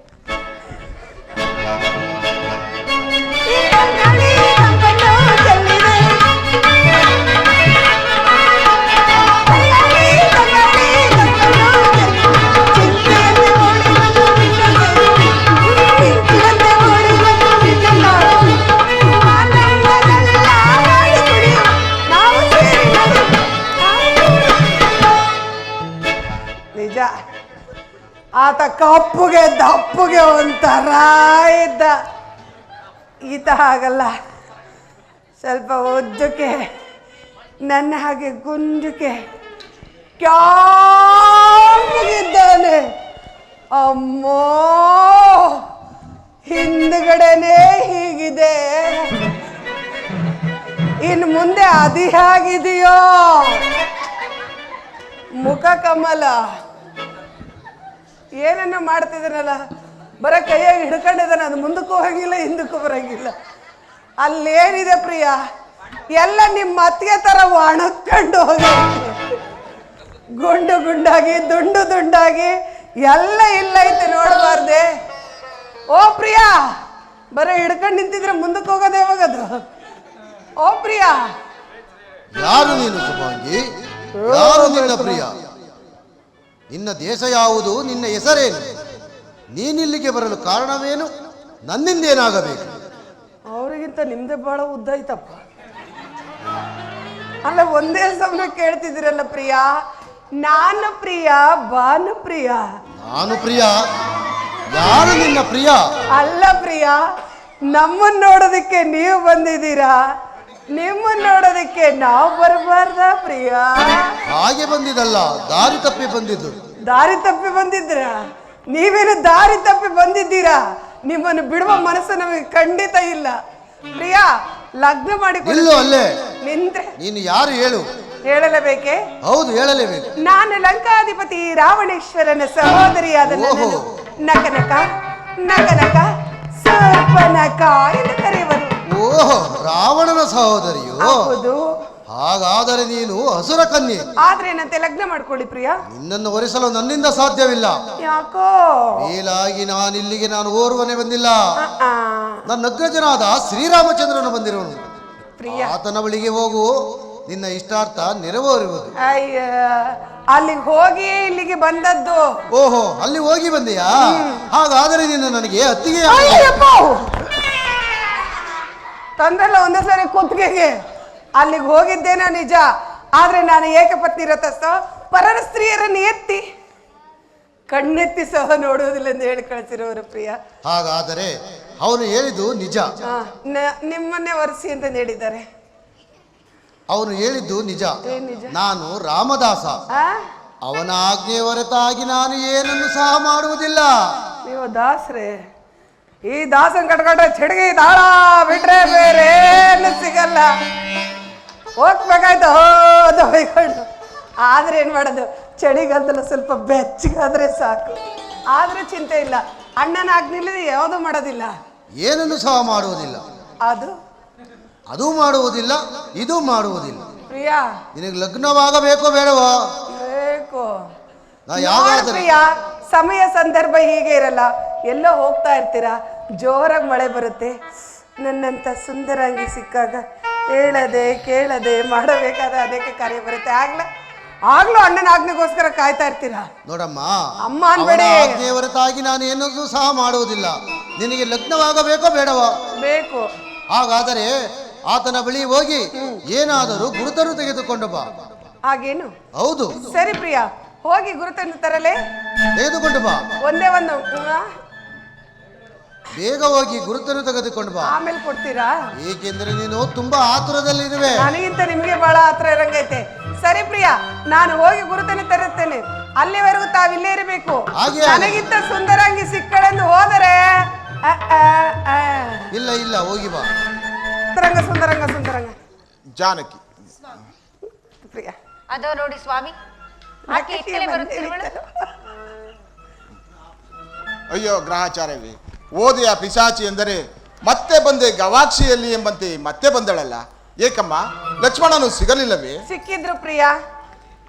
ನಿಜ, ಆತ ಕಪ್ಪುಗೆ ದಪ್ಪುಗೆ ಒಂಥರ ಇದ್ದ. ಈತ ಹಾಗಲ್ಲ, ಸ್ವಲ್ಪ ಉದ್ದಕ್ಕೆ, ನನ್ನ ಹಾಗೆ ಗುಂಜುಕೆ ಕ್ಯಾಗಿದ್ದಾನೆ. ಅಮ್ಮೋ, ಹಿಂದ್ಗಡೆನೇ ಹೀಗಿದೆ, ಇನ್ನು ಮುಂದೆ ಅದು ಹೇಗಿದೆಯೋ. ಮುಖ ಕಮಲ, ಏನನ್ನ ಮಾಡ್ತಿದ್ದಾನಲ್ಲ, ಬರ ಕೈಯಾಗಿ ಹಿಡ್ಕೊಂಡಿದ್ದಾನೆ. ಅದು ಮುಂದಕ್ಕೂ ಹೋಗಿಲ್ಲ, ಹಿಂದಕ್ಕೂ ಬರಂಗಿಲ್ಲ. ಅಲ್ಲೇನಿದೆ ಪ್ರಿಯಾ, ಎಲ್ಲ ನಿಮ್ಮ ಅತ್ತಿಗೆ ಥರ ಒಣಕೊಂಡು ಹೋಗಿ ಗುಂಡು ಗುಂಡಾಗಿ ದುಂಡು ದುಂಡಾಗಿ ಎಲ್ಲ ಇಲ್ಲ ಐತೆ, ನೋಡಬಾರ್ದೆ. ಓ ಪ್ರಿಯಾ, ಬರ ಹಿಡ್ಕೊಂಡು ನಿಂತಿದ್ರೆ ಮುಂದಕ್ಕೆ ಹೋಗೋದೇ ಹೋಗೋದು. ಓ ಪ್ರಿಯಾ, ಯಾರು ನೀನು ಶುಭಾಂಗಿ? ಯಾರು ನಿನ್ನ ಪ್ರಿಯ? ನಿನ್ನ ದೇಶ ಯಾವುದು? ನಿನ್ನ ಹೆಸರೇನು? ನೀನಿಲ್ಲಿಗೆ ಬರಲು ಕಾರಣವೇನು? ನನ್ನಿಂದೇನಾಗಬೇಕು? ಅವರಿಗಿಂತ ನಿಮ್ದೇ ಬಹಳ ಉದ್ದ ಐತಪ್ಪ. ಅಲ್ಲ, ಒಂದೇ ಸಮಯ ಕೇಳ್ತಿದ್ದೀರಲ್ಲ ಪ್ರಿಯಾ. ನಾನು ಪ್ರಿಯಾ, ಭಾನು ಪ್ರಿಯಾ. ನಾನು ಪ್ರಿಯ? ಯಾರು ನಿನ್ನ ಪ್ರಿಯ? ಅಲ್ಲ ಪ್ರಿಯಾ, ನಮ್ಮನ್ನ ನೋಡೋದಕ್ಕೆ ನೀವು ಬಂದಿದ್ದೀರಾ, ನಿಮ್ಮನ್ನ ನೋಡೋದಕ್ಕೆ ನಾವು ಬರಬಾರ್ದ ಪ್ರಿಯಾ? ಹಾಗೆ ಬಂದಿದ್ದಲ್ಲ, ದಾರಿ ತಪ್ಪಿ ಬಂದಿದ್ದು. ದಾರಿ ತಪ್ಪಿ ಬಂದಿದ್ರ? ನೀವೇನು ದಾರಿ ತಪ್ಪಿ ಬಂದಿದ್ದೀರಾ? ನಿಮ್ಮನ್ನು ಬಿಡುವ ಮನಸ್ಸು ನಮಗೆ ಖಂಡಿತ ಇಲ್ಲ ಪ್ರಿಯಾ. ಲಗ್ನ ಮಾಡಿ ಅಲ್ಲೇ ನಿಂತ್ರೆ ನೀನು ಯಾರು ಹೇಳು? ಹೇಳಲೇಬೇಕೆ? ಹೌದು, ಹೇಳಲೇಬೇಕು. ನಾನು ಲಂಕಾಧಿಪತಿ ರಾವಣೇಶ್ವರನ ಸಹೋದರಿಯಾದ ನನ್ನನ್ನು ನಕನಕ ನಕನಕ ಸರ್ಪನಕ ಎಂದು ಕರೆಯುವರು. ಓಹೋ, ರಾವಣನ ಸಹೋದರಿಯು? ಹೌದು. ಹಾಗಾದರೆ ನೀನು ಅಸುರ ಕನ್ಯೆ. ಆದ್ರೆ ಏನಂತೆ, ಲಗ್ನ ಮಾಡ್ಕೊಳ್ಳಿ ಪ್ರಿಯಾ. ನಿನ್ನನ್ನು ಒರೆಸಲು ನನ್ನಿಂದ ಸಾಧ್ಯವಿಲ್ಲ. ಯಾಕೋ? ಮೇಲಾಗಿ ನಾನಿಲ್ಲಿಗೆ ಓರ್ವನೇ ಬಂದಿಲ್ಲ. ನನ್ನ ಅಗ್ರಜನಾದ ಶ್ರೀರಾಮಚಂದ್ರನು ಬಂದಿರುವನು. ಆತನ ಬಳಿಗೆ ಹೋಗು, ನಿನ್ನ ಇಷ್ಟಾರ್ಥ ನೆರವೇರುವುದು. ಅಯ್ಯ, ಅಲ್ಲಿಗೆ ಹೋಗಿ ಇಲ್ಲಿಗೆ ಬಂದದ್ದು. ಓಹೋ, ಅಲ್ಲಿ ಹೋಗಿ ಬಂದೆಯಾ? ಹಾಗಾದರೆ ನೀನು ನನಗೆ ಅತ್ತಿಗೆ ತಂದ್ರಲ್ಲ ಒಂದೇ ಸರಿ ಕುತ್ತಿಗೆಗೆ. ಅಲ್ಲಿಗೆ ಹೋಗಿದ್ದೇನೋ ನಿಜ, ಆದ್ರೆ ನಾನು ಏಕಪತ್ನಿ ರಥಸ್ಥ, ಪರರ ಸ್ತ್ರೀಯರನ್ನು ಎತ್ತಿ ಕಣ್ಣೆತ್ತಿ ಸಹ ನೋಡುವುದಿಲ್ಲ ಎಂದು ಹೇಳಿ ಕಳಿಸಿರೋರು ಪ್ರಿಯ. ಹಾಗಾದರೆ ಅವನು ಹೇಳಿದ್ದು ನಿಜ? ನಿಮ್ಮನ್ನೇ ಒರೆಸಿ ಅಂತ ಹೇಳಿದ್ದಾರೆ. ಅವನು ಹೇಳಿದ್ದು ನಿಜ. ನಾನು ರಾಮದಾಸ. ಅವನ ಆಜ್ಞೆ ಹೊರತಾಗಿ ನಾನು ಏನನ್ನು ಸಹ ಮಾಡುವುದಿಲ್ಲ. ನೀವು ದಾಸ್ರೆ, ಈ ದಾಸನ್ ಕಟ್ಕೊಂಡ್ರೆ ಚಿಡಗಿ ದಾಳ ಬಿಟ್ರೆ ಬೇರೆ ಏನು ಸಿಗಲ್ಲ. ಹೋಗ್ಬೇಕಾಯ್ತು, ಹೋದ ಹೊಯ್ಕೊಂಡು. ಆದ್ರೆ ಏನ್ ಮಾಡೋದು, ಚಳಿಗಾಲದಲ್ಲ ಸ್ವಲ್ಪ ಬೆಚ್ಚಗಾದ್ರೆ ಸಾಕು. ಆದ್ರೆ ಚಿಂತೆ ಇಲ್ಲ, ಅಣ್ಣನ ಆಜ್ಞೆಯಲ್ಲಿ ಯಾವುದೂ ಮಾಡೋದಿಲ್ಲ, ಏನನ್ನು ಸಹ ಮಾಡುವುದಿಲ್ಲ. ಅದು ಮಾಡುವುದಿಲ್ಲ, ಇದು ಮಾಡುವುದಿಲ್ಲ. ಪ್ರಿಯಾ, ನಿನಗೆ ಲಗ್ನವಾಗಬೇಕೋ ಬೇಡವಾ? ಬೇಕು. ಯಾವಾಗಾದ್ರೂ ಪ್ರಿಯಾ, ಸಮಯ ಸಂದರ್ಭ ಹೀಗೆ ಇರಲ್ಲ. ಎಲ್ಲೋ ಹೋಗ್ತಾ ಇರ್ತೀರಾ, ಜೋರಾಗಿ ಮಳೆ ಬರುತ್ತೆ. ನನ್ನಂತ ಸುಂದರಾಂಗಿ ಸಿಕ್ಕಾಗ ಹೇಳದೆ ಕೇಳದೆ ಮಾಡಬೇಕಾದ ಅದಕ್ಕೆ ಕಾರ್ಯ ಬರುತ್ತೆ. ಆಗ್ಲೂ ಅಣ್ಣನ ಆಜ್ಞೆಗೋಸ್ಕರ ಕಾಯ್ತಾ ಇರ್ತೀರಾ. ನೋಡಮ್ಮ, ಅಮ್ಮ ಅನ್ಬೇಡಿ. ಆಜ್ಞೆ ಹೊರತಾಗಿ ನಾನು ಏನನ್ನೂ ಸಹ ಮಾಡುವುದಿಲ್ಲ. ನಿನಗೆ ಲಗ್ನವಾಗಬೇಕೋ ಬೇಡವಾ? ಬೇಕು. ಹಾಗಾದರೆ ಆತನ ಬಳಿ ಹೋಗಿ ಏನಾದರೂ ಗುರುತನ್ನು ತೆಗೆದುಕೊಂಡು ಬಾ. ಹಾಗೇನು? ಹೌದು. ಸರಿ ಪ್ರಿಯಾ, ಹೋಗಿ ಗುರುತನ್ನು ತರಲೇ? ತೆಗೆದುಕೊಂಡು ಬಾ. ಒಂದೇ ಒಂದು. ಬೇಗ ಹೋಗಿ ಗುರುತನ್ನು ತೆಗೆದುಕೊಂಡು ಬಾ. ಆಮೇಲೆ ಕೊಡ್ತೀರಾ? ಏಕೆಂದ್ರೆ ನೀನು ತುಂಬಾ ಆತುರದಲ್ಲಿರುವೆ. ನನಗಿಂತ ನಿಮ್ಗೆ ಬಹಳ ಆತರ ಇರಂಗೈತೆ. ಸರಿ ಪ್ರಿಯಾ, ನಾನು ಹೋಗಿ ಗುರುತನ್ನು ತರುತ್ತೇನೆ. ಅಲ್ಲಿವರೆಗೂ ತಾವಿಲ್ಲೇ ಇರಬೇಕು. ನನಗಿಂತ ಸುಂದರಾಂಗಿ ಸಿಕ್ಕಳೆಂದು ಹೋದರೆ ಇಲ್ಲ, ಹೋಗಿ ಬಾ. ತರಂಗ ಸುಂದರಂಗ ಸುಂದರಂಗ ಜಾನಕಿ. ಪ್ರಿಯ ಅದೋ ನೋಡಿ ಸ್ವಾಮಿ ಆಕೆ ಇತ್ತಲೇ ಬರುತ್ತಿರುವಳು. ಅಯ್ಯೋ ಗ್ರಹಚಾರವೇ, ಓದಿಯ ಪಿಶಾಚಿ ಎಂದರೆ ಮತ್ತೆ ಬಂದೆ ಗವಾಕ್ಷಿಯಲ್ಲಿ ಎಂಬಂತೆ ಮತ್ತೆ ಬಂದಳಲ್ಲ. ಏಕಮ್ಮ, ಲಕ್ಷ್ಮಣನು ಸಿಗಲಿಲ್ಲವೇ? ಸಿಕ್ಕಿದ್ರು ಪ್ರಿಯ.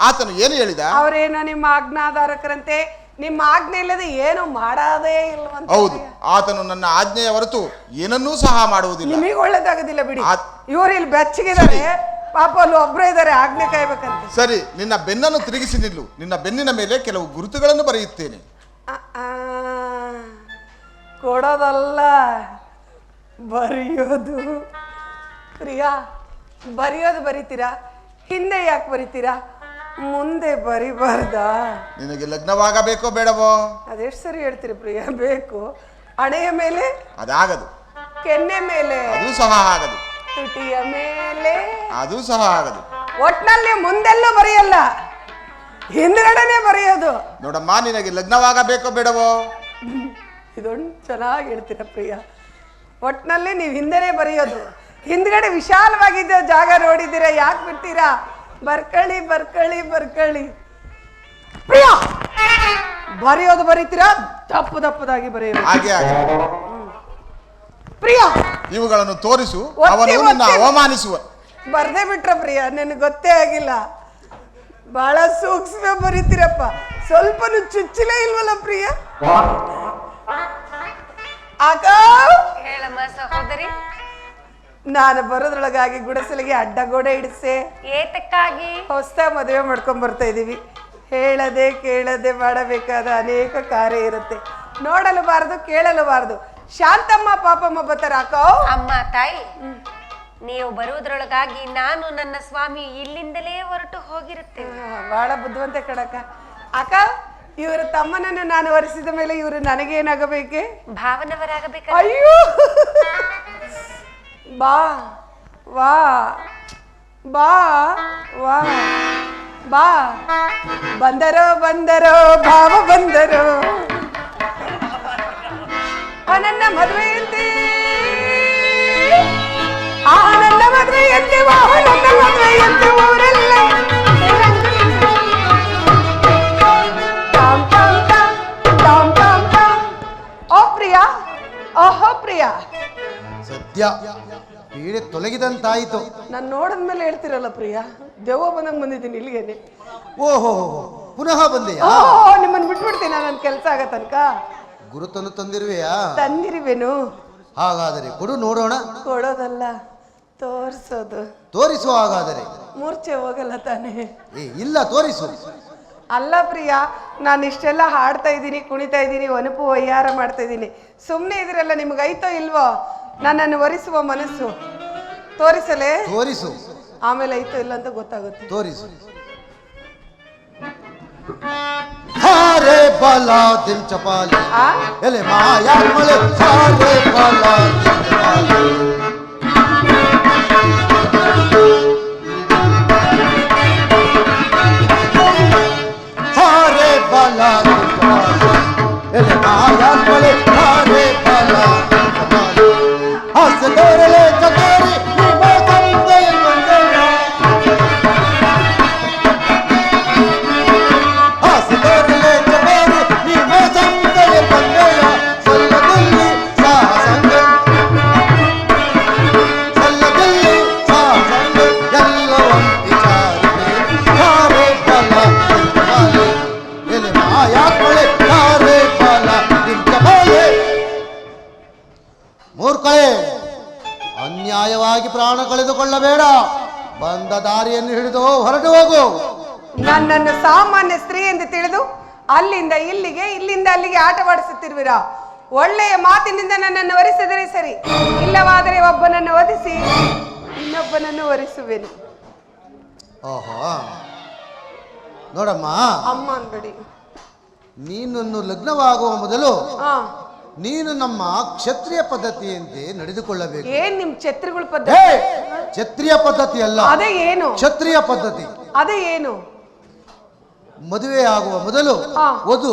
ಆತನು ಏನು ಹೇಳಿದ? ಅವರೇನೋ ನಿಮ್ಮ ಆಜ್ಞಾಧಾರಕರಂತೆ, ನಿಮ್ಮ ಆಜ್ಞೆ ಇಲ್ಲದೆ ಏನು ಮಾಡಾದೇ ಇಲ್ವಂತ. ಹೌದು, ಆತನು ನನ್ನ ಆಜ್ಞೆಯ ಹೊರತು ಏನನ್ನೂ ಸಹ ಮಾಡುವುದಿಲ್ಲ. ನಿಮಗೆ ಒಳ್ಳೇದಾಗೋದಿಲ್ಲ ಬಿಡಿ. ಇವರು ಇಲ್ಲಿ ಬೆಚ್ಚಗಿದ್ದಾರೆ, ಪಾಪ ಅಲ್ಲಿ ಒಬ್ರು ಇದ್ದಾರೆ ಆಜ್ಞೆ ಕಾಯ್ಬೇಕಂತ. ಸರಿ, ನಿನ್ನ ಬೆನ್ನನ್ನು ತಿರುಗಿಸಿ ನಿಲ್ಲು. ನಿನ್ನ ಬೆನ್ನಿನ ಮೇಲೆ ಕೆಲವು ಗುರುತುಗಳನ್ನು ಬರೆಯುತ್ತೇನೆ. ಕೊಡೋದಲ್ಲ, ಬರೆಯೋದು. ಪ್ರಿಯಾ, ಬರೆಯೋದು ಬರೀತೀರಾ, ಹಿಂದೆ ಯಾಕೆ ಬರೀತೀರಾ? ಮುಂದೆ ಬರಿಬಾರ್ದಾ? ನಿನಗೆ ಲಗ್ನವಾಗಬೇಕೋ ಬೇಡವೋ? ಅದೆಷ್ಟು ಸರಿ ಹೇಳ್ತೀರಿ ಪ್ರಿಯಾ? ಬೇಕು. ಹಣೆಯ ಮೇಲೆ ಅದಾಗದು. ಕೆನ್ನೆ ಮೇಲೆ ಅದು ಸಹ ಆಗದು. ತುಟಿಯ ಮೇಲೆ ಅದು ಸಹ ಆಗದು. ಒಟ್ನಲ್ಲಿ ಮುಂದೆಲ್ಲೂ ಬರೆಯಲ್ಲ, ಹಿಂದ್ಗಡೆನೆ ಬರೆಯೋದು. ನೋಡಮ್ಮ, ನಿನಗೆ ಲಗ್ನವಾಗಬೇಕೋ ಬೇಡವೋ? ಇದೊಂದು ಚೆನ್ನಾಗಿ ಹೇಳ್ತೀರ ಪ್ರಿಯಾ. ಒಟ್ನಲ್ಲಿ ನೀವು ಹಿಂದೆನೇ ಬರೆಯೋದು, ಹಿಂದ್ಗಡೆ ವಿಶಾಲವಾಗಿದ್ದ ಜಾಗ ನೋಡಿದ್ದೀರಾ, ಯಾಕೆ ಬಿಡ್ತೀರಾ? ಬರ್ಕಳಿ ಬರ್ಕಳಿ ಬರ್ಕಳಿ. ಪ್ರಿಯಾ, ಬರೆಯೋದು ಬರೀತೀರಾ, ದಪ್ಪು ದಪ್ಪದಾಗಿ ಬರೆಯೋದು. ಹಾಗೆ ಹಾಗೆ. ಪ್ರಿಯಾ, ಇವುಗಳನ್ನು ತೋರಿಸು, ಒತ್ತಿ ಅವನು ನಿನ್ನ ಒತ್ತಿ. ಅವಮಾನಿಸುವ. ಬರ್ದೇ ಬಿಟ್ರ ಪ್ರಿಯಾ, ನನಗೆ ಗೊತ್ತೇ ಆಗಿಲ್ಲ. ಬಹಳ ಸೂಕ್ಷ್ಮ ಬರೀತೀರಪ್ಪ, ಸ್ವಲ್ಪನು ಚುಚ್ಚಿಲೇ ಇಲ್ವಲ್ಲ ಪ್ರಿಯಾ? ಆಗ ಹೇಳಮ್ಮ ಸಹೋದರಿ. ನಾನು ಬರೋದ್ರೊಳಗಾಗಿ ಗುಡಿಸಲಿಗೆ ಅಡ್ಡ ಗೋಡೆ ಇಡಿಸೆ. ಏತಕ್ಕಾಗಿ? ಹೊಸ ಮದುವೆ ಮಾಡ್ಕೊಂಡ್ ಬರ್ತಾ ಇದೀವಿ. ಹೇಳದೆ ಕೇಳದೆ ಮಾಡಬೇಕಾದ ಅನೇಕ ಕಾರ್ಯ ಇರುತ್ತೆ. ನೋಡಲು ಬಾರದು, ಕೇಳಲು ಬಾರದು. ಶಾಂತಮ್ಮ ಪಾಪಮ್ಮ ಬರ್ತಾರ. ಅಕ್ಕ ಅಮ್ಮ ತಾಯಿ, ನೀವು ಬರುವುದರೊಳಗಾಗಿ ನಾನು ನನ್ನ ಸ್ವಾಮಿ ಇಲ್ಲಿಂದಲೇ ಹೊರಟು ಹೋಗಿರುತ್ತೇವೆ. ಬಹಳ ಬುದ್ಧಿವಂತೆ ಕಣಕ್ಕ. ಅಕ್ಕ, ಇವರು ತಮ್ಮನನ್ನು ನಾನು ವರಿಸಿದ ಮೇಲೆ ಇವರು ನನಗೇನಾಗಬೇಕೆ? ಭಾವನವರಾಗಬೇಕು. ಅಯ್ಯೋ, ಬಾ ವಾ ಬಾ ವಾ ಬಾ. ಬಂದರೋ ಬಂದರೋ ಭಾವ ಬಂದರೋ, ನನ್ನ ಮದುವೆಯಂತೆ ನನ್ನ ಮದುವೆಯಂತೆ ನನ್ನ ಮದುವೆಯಂತೆ ಊರೆಲ್ಲ ಟಾಮ್ ಟಾಮ್ ಟಾಮ್ ಟಾಮ್ ಟಾಮ್ ಟಾಮ್. ಓ ಪ್ರಿಯಾ, ಓಹೋ ಪ್ರಿಯಾ, ಸದ್ಯ ಪೀಡೆ ತೊಲಗಿದಂತಾಯಿತು. ನಾನು ನೋಡಿದ್ಮೇಲೆ ಹೇಳ್ತಿರಲ್ಲ ಪ್ರಿಯಾ, ದೆವ್ವ ಬಂದಂಗೆ ಬಂದಿದ್ದೀನಿ ಇಲ್ಲಿಗೇನೆ. ಓಹೋ, ಪುನಃ ಬಂದೆಯಾ? ಓಹೋ, ನಿಮ್ಮನ್ನು ಬಿಟ್ಬಿಡ್ತೀನಿ, ನನ್ನ ಕೆಲಸ ಆಗೋ ತನಕ. ಗುರುತನ್ನು ತಂದಿರುವೆಯಾ? ತಂದಿರುವೆನು. ಹಾಗಾದರೆ ಕೊಡು ನೋಡೋಣ. ಕೊಡೋದಲ್ಲ, ತೋರಿಸೋದು. ತೋರಿಸುವ. ಹಾಗಾದರೆ ಮೂರ್ಛೆ ಹೋಗಲ್ಲ ತಾನೇ? ಇಲ್ಲ, ತೋರಿಸು. ಅಲ್ಲ ಪ್ರಿಯಾ, ನಾನು ಇಷ್ಟೆಲ್ಲ ಹಾಡ್ತಾ ಇದ್ದೀನಿ, ಕುಣಿತಾ ಇದ್ದೀನಿ, ಒನಪು ವಯ್ಯಾರ ಮಾಡ್ತಾ ಇದ್ದೀನಿ. ಸುಮ್ಮನೆ ಇದ್ರಲ್ಲ, ನಿಮ್ಗೆ ಐತೋ ಇಲ್ವೋ ನನ್ನನ್ನು ವರಿಸುವ ಮನಸ್ಸು? ತೋರಿಸಲೇ? ತೋರಿಸು. ಆಮೇಲೆ ಐತೋ ಇಲ್ಲ ಅಂತ ಗೊತ್ತಾಗುತ್ತೆ. ತೋರಿಸು. ಹಾರೆ ಬಲ ದಿಲ್ ಚಪಾಲಿ, ಎಲೆ ಮಾಯಾ ಮಳೆ. ಹಾರೆ ಬಲ ದಿಲ್ ಚಪಾಲಿ, ಹಾರೆ ಬಲ ದಿಲ್ ಚಪಾಲಿ, ಎಲೆ ಮಾಯಾ ಮಳೆ. ಹಾರೆ ಬಲ ದಿಲ್ ಚಪಾಲಿ, ಹಸ ತೋರಲೆ ಚಕೋರಿ ಮೂರ್ಖಳೇ, ಅನ್ಯಾಯವಾಗಿ ಪ್ರಾಣ ಕಳೆದುಕೊಳ್ಳಬೇಡ. ಬಂದ ದಾರಿಯನ್ನು ಹಿಡಿದು ಹೊರಟು ಹೋಗು. ನನ್ನನ್ನು ಸಾಮಾನ್ಯ ಸ್ತ್ರೀ ಎಂದು ತಿಳಿದು ಅಲ್ಲಿಂದ ಇಲ್ಲಿಗೆ, ಇಲ್ಲಿಂದ ಅಲ್ಲಿಗೆ ಆಟವಾಡಿಸುತ್ತಿರುವಿರ. ಒಳ್ಳೆಯ ಮಾತಿನಿಂದ ನನ್ನನ್ನು ವರಿಸಿದರೆ ಸರಿ, ಇಲ್ಲವಾದರೆ ಒಬ್ಬನನ್ನು ವಧಿಸಿ ಇನ್ನೊಬ್ಬನನ್ನು ವರಿಸುವೆನು. ಓಹೋ, ನೋಡಮ್ಮ, ಅಮ್ಮ ಅನ್ಬೇಡಿ. ನೀನನ್ನು ಲಗ್ನವಾಗುವ ಮೊದಲು ಹಾ, ನೀನು ನಮ್ಮ ಕ್ಷತ್ರಿಯ ಪದ್ಧತಿಯಂತೆ ನಡೆದುಕೊಳ್ಳಬೇಕು. ಏನ್ ನಿಮ್ ಛತ್ರಿಗಳ ಪದ್ಧತಿ? ಕ್ಷತ್ರಿಯ ಪದ್ಧತಿ ಅಲ್ಲ, ಅದೇ ಏನು? ಕ್ಷತ್ರಿಯ ಪದ್ಧತಿ. ಅದೇ ಏನು? ಮದುವೆ ಆಗುವ ಮೊದಲು ವಧು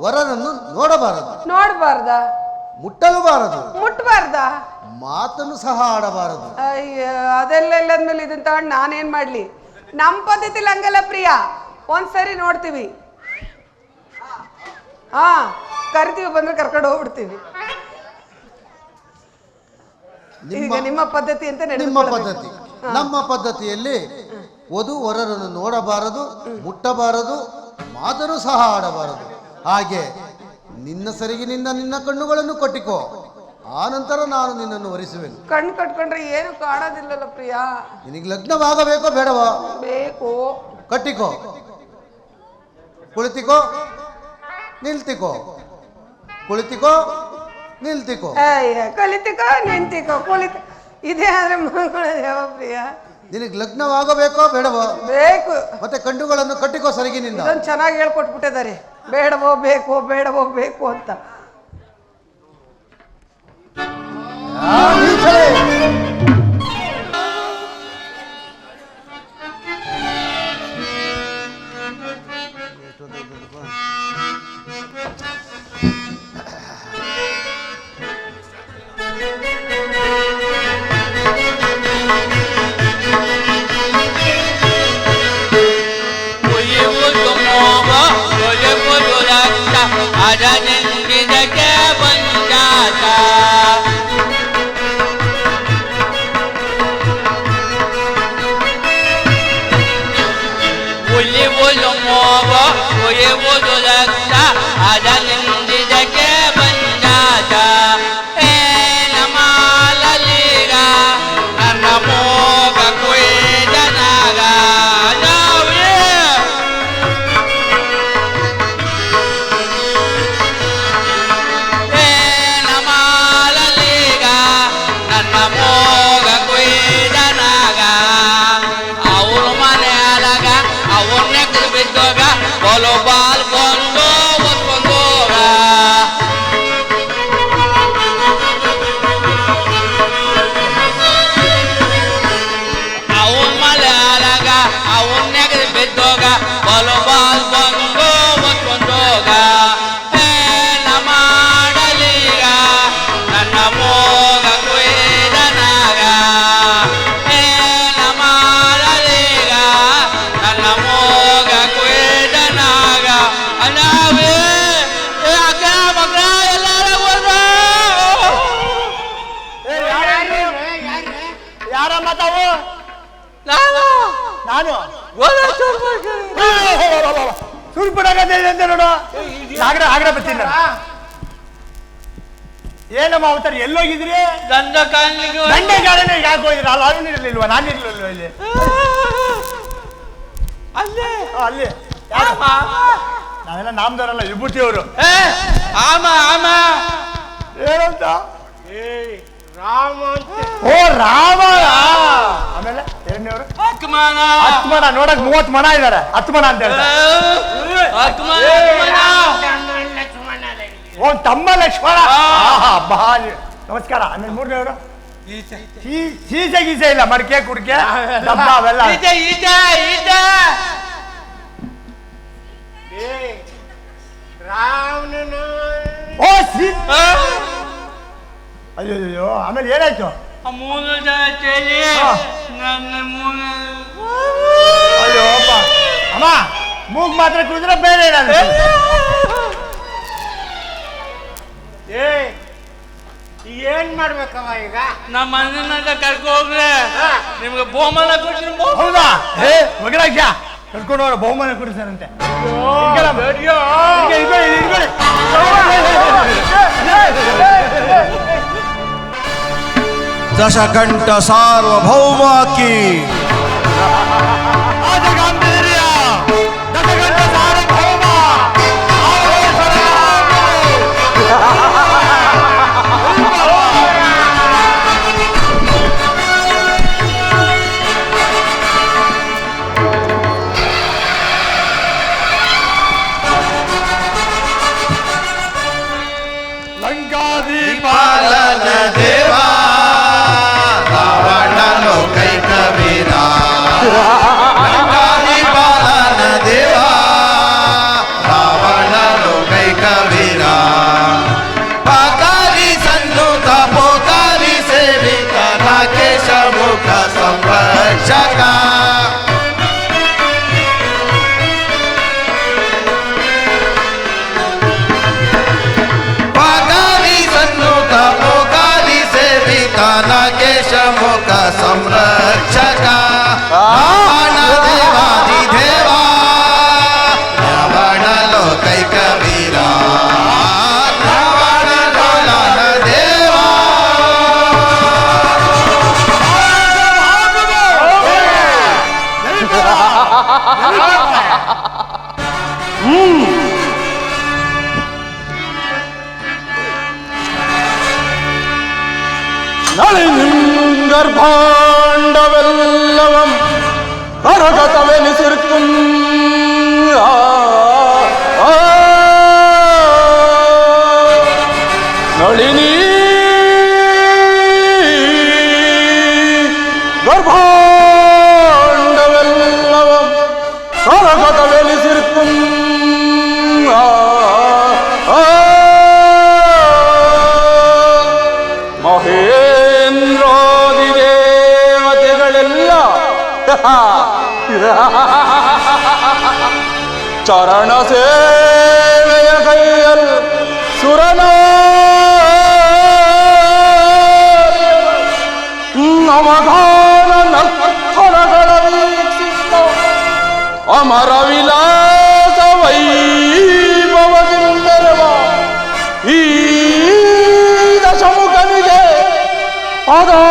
ವರನನ್ನು ನೋಡಬಾರದು. ನೋಡಬಾರ್ದ? ಮುಟ್ಟಲೂಬಾರದು, ಮುಟ್ಬಾರ್ದ? ಮಾತನ್ನು ಸಹ ಆಡಬಾರದು. ಅಯ್ಯ, ಅದೆಲ್ಲ ಇಲ್ಲದ್ಮೇಲೆ ಇದನ್ನ ತಗೊಂಡು ನಾನೇನ್ ಮಾಡ್ಲಿ? ನಮ್ಮ ಪದ್ಧತಿಲಿ ಹಂಗಲ್ಲ ಪ್ರಿಯ, ಒಂದ್ಸರಿ ನೋಡ್ತೀವಿ, ಹಾ ಕರಿತೀವಿ, ಬಂದ್ರೆ ಕರ್ಕೊಂಡು ಹೋಗ್ಬಿಡ್ತೀವಿ. ಈಗ ನಿಮ್ಮ ಪದ್ಧತಿ ಅಂತ ನಿಮ್ಮ ಪದ್ಧತಿ. ನಮ್ಮ ಪದ್ಧತಿಯಲ್ಲಿ ವಧು ವರರನ್ನು ನೋಡಬಾರದು, ಮುಟ್ಟಬಾರದು, ಮಾತನ್ನು ಸಹ ಆಡಬಾರದು. ಹಾಗೆ ನಿನ್ನ ಸರಿಗಿನಿಂದ ನಿನ್ನ ಕಣ್ಣುಗಳನ್ನು ಕಟ್ಟಿಕೋ, ಆ ನಂತರ ನಾನು ನಿನ್ನನ್ನು ವರಿಸುವೆನು. ಕಣ್ಣು ಕಟ್ಕೊಂಡ್ರೆ ಏನು ಕಾಣೋದಿಲ್ಲಲ್ಲ ಪ್ರಿಯಾ. ನಿನಗೆ ಲಗ್ನವಾಗಬೇಕೋ ಬೇಡವಾ? ಬೇಕು. ಕಟ್ಟಿಕೋ, ಕುಳಿತಿಕೋ, ನಿಲ್ತಿಕೋ, ಕುಳಿತಿಕೋ, ನಿಲ್ತಿಕೋ. ಅಯ್ಯ, ಕಲಿತಿಕೋ, ನಿಂತಿಕೋ, ಕುಳಿತ, ಇದೇ ಆದ್ರೆ ಮಕ್ಕಳ ಯಾವ ಪ್ರಿಯ? ನಿನಗೆ ಲಗ್ನವಾಗಬೇಕೋ ಬೇಡವಾ? ಬೇಕು. ಮತ್ತೆ ಕಣ್ಣುಗಳನ್ನು ಕಟ್ಟಿಕೋ ಸರಿಗಿನಿಂದ. ಇದೊಂದು ಚೆನ್ನಾಗಿ ಹೇಳ್ಕೊಟ್ಬಿಟ್ಟಿದ್ದಾರೆ, ಬೇಡವೋ ಬೇಕು, ಬೇಡವೋ ಬೇಕು ಅಂತ. ಏನಮ್ಮ ಅವತಾರ ಎಲ್ಲೋಗಿದ್ರಿ? ದಂಡ ಕಾಲನೆ ಯಾಕೆ ಹೋಗಿದ್ರಿ? ಅಲ್ಲಿ ಅವನು ಇರಲಿಲ್ವಾ? ನಾನು ಇರ್ಲಿಲ್ವ ಇಲ್ಲಿ? ಅಲ್ಲೇ ಅಲ್ಲಿ ನಾವೆಲ್ಲ ನಾಮದವರಲ್ಲ, ವಿಭೂತಿಯವರು. ಏನಂತ? ರಾಮ. ಓ ರಾಮ. ಆಮೇಲೆ ಎರಡನೇವರು ಹತ್ಮಣ. ನೋಡಕ್ 30 ಮಣ ಇದಾರೆ, ಹತ್ಮಣ ಅಂತ ಹೇಳ್ತಾರೆ. ಓ ತಮ್ಮ ಲಕ್ಷ್ಮಣ. ನಮಸ್ಕಾರ. ಆಮೇಲೆ ಮೂರನೇವರು ಸೀಸೆ ಗೀಸೆ ಇಲ್ಲ, ಮಡಿಕೆ ಕುಡಿಕೆ ಡಬ್ಬ ಅವೆಲ್ಲ. ಓ ಅಯ್ಯೋ. ಆಮೇಲೆ ಏನಾಯ್ತು? ಅಯ್ಯೋ ಅಮ್ಮ, ಮೂಗ್ ಮಾತ್ರ ಕುಡಿದ್ರೆ ಬೇರೆ ಏನಾದ್ರು? ಏನ್ ಮಾಡ್ಬೇಕವ ಈಗ? ನಮ್ಮ ಮನೆಯಿಂದ ಕರ್ಕೊ ಹೋಗ್ರೆ ನಿಮ್ಗೆ ಬಹುಮಾನ ಕೊಡ್ತೀನಿ. ಹೌದಾ? ಮಗಳಾಕ್ಷ ಕರ್ಕೊಂಡು ಹೋಗ್ರ, ಬಹುಮಾನ ಕೊಡ್ತಾರಂತೆ. ದಶಕಂಠ ಸಾರ್ವಭೌಮ ಕಿ ದಶಕಂಠ ಸಾರ್ವಭೌಮ. ಲಂಕಾದೀಪಾಲನ ದೇವ ರಾವಣನು ಕೈ ಕಬೀರ ದಶಮುಖ ಸಂರಕ್ಷಕ ರಾವಣ ದೇವಾದಿದೇವ ರಾವಣ ಲೋಕೈಕ ವೀರ ರಾವಣ ಲೋಲನ ದೇವ. ഗർഭാണ്ഡവെല്ലവം കരകതവെനിസിർക്കും നളിനി ഗർഭാണ്ഡവെല്ലവം കരകതവെനിസിർക്കും ಮಹೇಂದ್ರಾದಿ ದೇವತೆಗಳೆಲ್ಲ ಚರಣ ಸೇವೆಯ ಕೈಯಲ್ ಸುರನ ಅವಧಾನ ನರ್ತನಗಳ ವೀಕ್ಷಿಸ ಅಮರ ವಿಲಾಸ ವೈಭವದಿಂದೆರವ ಈ ದಶಮುಖನಿಗೆ ಪದಾರು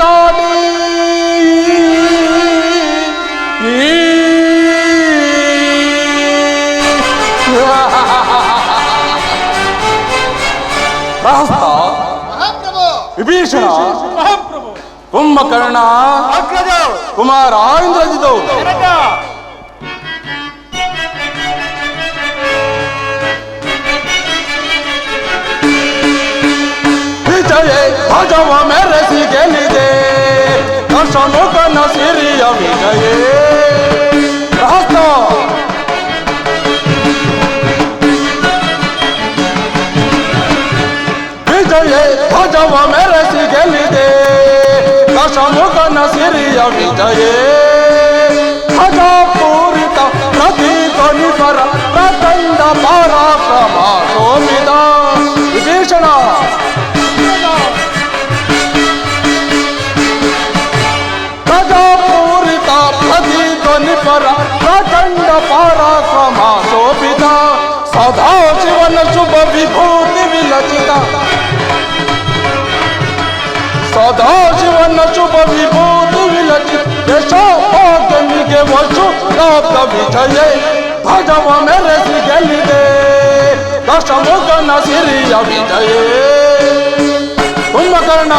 ಸಾಟಿ ಪ್ರಹಸ್ತ ವಿಭೀಷಣ ಕುಂಭಕರ್ಣ ಕುಮಾರ ಇಂದ್ರಜಿತು ವಿಜಯ ಭಜವ ಮೆರೆಸಿ ಗೆಲ್ಲಿದೆ ದಶಮುಖನ ಸಿರಿಯ ವಿಜಯ ಪ್ರಹಸ್ತ ವಿಜಯ ಭಜವ ಮೆರೆಸಿ ಗೆಲ್ಲಿದೆ ದಶಮುಖನ ಸಿರಿಯ ವಿಜಯ ಭಜ ಪೂರಿತ ಪ್ರತಿಧ್ವನಿಪರ ಪ್ರಚಂಡ ಪರಾಕ್ರಮ ಶೋಭಿತ ವಿಭೀಷಣ ಪ್ರಜಾಪೂರಿತ ಪ್ರತಿಧ್ವನಿಪರ ಪ್ರಚಂಡ ಪರಾಕ್ರಮ ಶೋಭಿತ ಸದಾ ಶಿವನ ಶುಭ ವಿಭೂತಿ ವಿಲಚಿತ ಸದಾ ಶಿವನ ಶುಭ ವಿಭೂತಿ ವಿಲಚಿತ ಯಶೋಭಾಗ್ಯನಿಗೆ ವಶು ಪ್ರಾಪ್ತ ವಿಜಯ ಭಜವ ಮೆರೆಸಿ ಗೆಲ್ಲಿದೆ ದಶಮುಖನ ಸಿರಿಯ ವಿಜಯ ಕುಂಭಕರ್ಣ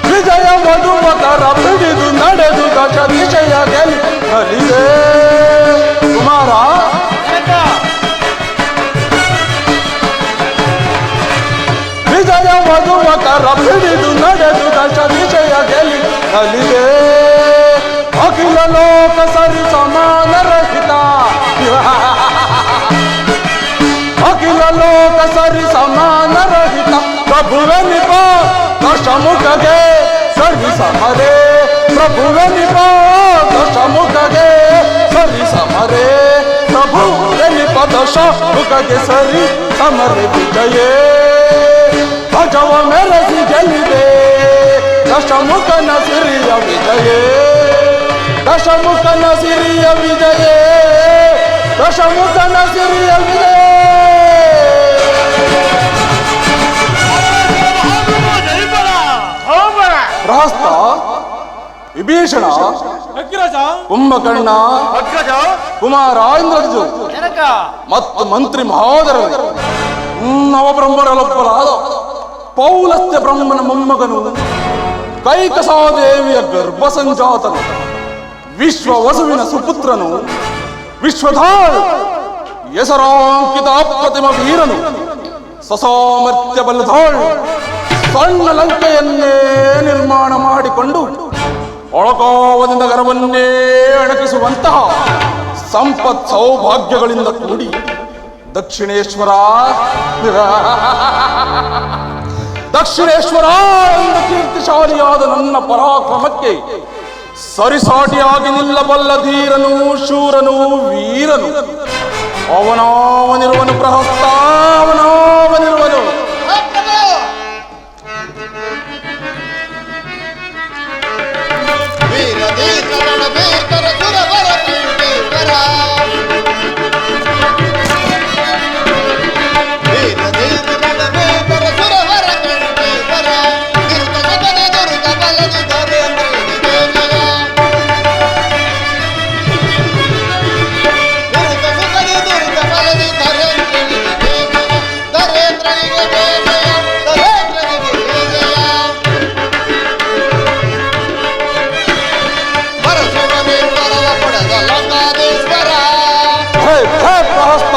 ವಿಜಯ ಮಧುಮಕರ ಪಿಡಿದು ನಡೆದು ದಶ ದಿಶೆಯ ಗೆಲ್ಲಿದೆ ಕುಮಾರ ವಿಜಯ ಮಧುಮಕರ ಪಿಡಿದು ನಡೆದು ದಶ ದಿಶೆಯ ಗೆಲ್ಲಿದೆ ಅಖಿಲ ಲೋಕ ಸರಿ ಸಮಾನ ರಹಿತ ಅಖಿಲ ಲೋಕ ಸರಿ ಸಮಾನ ರಹಿತ ಪ್ರಭುವೆ ನಿಪ ದಶಮುಖಗೆ ಸರಿ ಸಮರೆ ಪ್ರಭುವೆ ನಿಪ ದಶಮುಖಗೆ ಸರಿ ಸಮರೆ ಪ್ರಭುವೆ ನಿಪ ದಶಮುಖಗೆ ಸರಿ ಸಮರೆ ವಿಜಯ ಭಜವ ಮೆರೆಸಿ ಗೆಲ್ಲಿದೆ ದಶಮುಖನ ಸಿರಿಯ ವಿಜಯ ದಶಮುಖನ ಸಿರಿಯ ವಿಜಯ ದಶಮುಖನ ಸಿರಿಯ ವಿಜಯ ಪ್ರಹಸ್ತ ವಿಭೀಷಣ ಕುಂಭಕರ್ಣ ಕುಮಾರ ಇಂದ್ರಜಿತು ಮತ್ತು ಮಂತ್ರಿ ಮಹೋದರರು ನವಬ್ರಹ್ಮರಲ್ಲೊಬ್ಬರಾದ ಪೌಲಸ್ತ್ಯ ಬ್ರಹ್ಮನ ಮೊಮ್ಮಗನು ಕೈಕಸಾದೇವಿಯ ಗರ್ಭ ಸಂಜಾತನು ವಿಶ್ವ ವಸುವಿನ ಸುಪುತ್ರನು ವಿಶ್ವಧಾಳು ಹೆಸರಾಂಕಿತ ಅಪ್ರತಿಮ ವೀರನು ಸಸಾಮರ್ಥ್ಯ ಬಲಧಾಳು ಸಣ್ಣ ಲಂಕೆಯನ್ನೇ ನಿರ್ಮಾಣ ಮಾಡಿಕೊಂಡು ಒಳಕಾವದಿಂದ ಗರವನ್ನೇ ಅಣಕಿಸುವಂತಹ ಸಂಪತ್ ಸೌಭಾಗ್ಯಗಳಿಂದ ಕೂಡಿ ದಕ್ಷಿಣೇಶ್ವರ ದಕ್ಷಿಣೇಶ್ವರ ಎಂದು ಕೀರ್ತಿಶಾಲಿಯಾದ ನನ್ನ ಪರಾಕ್ರಮಕ್ಕೆ ಸರಿಸಾಟಿಯಾಗಿ ನಿಲ್ಲಬಲ್ಲ ಧೀರನು ಶೂರನು ವೀರನು ಅವನಾವನಿರುವನು ಪ್ರಹಸ್ತ ಅವನಾವನಿರುವನು ಭೇ ಭೇ ಪ್ರಹಸ್ತ.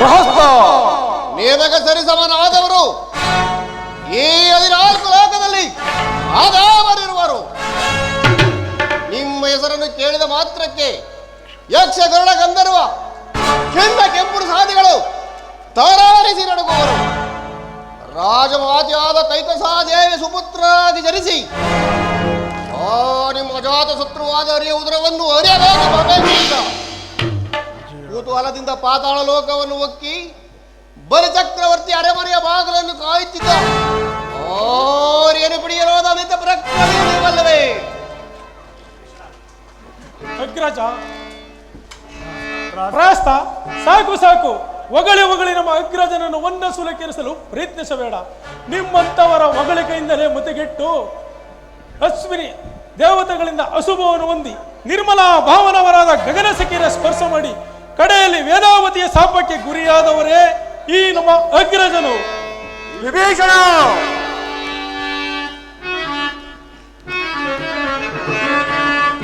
ಪ್ರಹಸ್ತ ನಿನಗೆ ಸರಿಸಮನಾದವರು ಈ 14 ಲೋಕದಲ್ಲಿ ಆದವರಿರುವರು. ನಿಮ್ಮ ಹೆಸರನ್ನು ಕೇಳಿದ ಮಾತ್ರಕ್ಕೆ ಯಕ್ಷ ಗರುಡ ಗಂಧರ್ವ ಕೆಂಡ ಕೆಂಪು ಸಾಧಿಗಳು ತರಾರಿಸಿ ನಡುಗುವರು. ರಾಜಮಾತೆಯಾದ ಕೈಕಸಾದೇವಿ ಸುಪುತ್ರಾಗಿ ಜನಿಸಿ ಆ ನಿಮ್ಮ ಅಜಾತ ಶತ್ರುವಾದ ಉದರವನ್ನು ಅರಿಯಬೇಕು. ಕುತೂಹಲದಿಂದ ಪಾತಾಳ ಲೋಕವನ್ನು ಒಕ್ಕಿ ಬಲಿ ಚಕ್ರವರ್ತಿ ಅರೆಮನೆಯ ಬಾಗಿಲನ್ನು ಕಾಯುತ್ತಿದ್ದ ಆರ್ಯನು ಪಿಡಿಯಲಾದ ಪ್ರಕ್ರಿಯೆಯಲ್ಲವೇ? ಅಗ್ರಜ ಪ್ರಾಸ್ತ, ಸಾಕು ಸಾಕು. ಹೊಗಳಿ ನಮ್ಮ ಅಗ್ರಜನನ್ನು ಒಂದ ಸುಲಕೆರಿಸಲು ಪ್ರಯತ್ನಿಸಬೇಡ. ನಿಮ್ಮಂತವರ ಹೊಗಳಿಕೆಯಿಂದಲೇ ಮುತಿಗೆಟ್ಟು ಅಶ್ವಿನಿ ದೇವತೆಗಳಿಂದ ಅಶುಭವನ್ನು ಹೊಂದಿ ನಿರ್ಮಲಾ ಭಾವನವರಾದ ಗಗನ ಸಖಿರ ಸ್ಪರ್ಶ ಮಾಡಿ ಕಡೆಯಲ್ಲಿ ವೇದಾವತಿಯ ಶಾಪಕ್ಕೆ ಗುರಿಯಾದವರೇ ಈ ನಮ್ಮ ಅಗ್ರಜನು. ವಿಭೀಷಣ,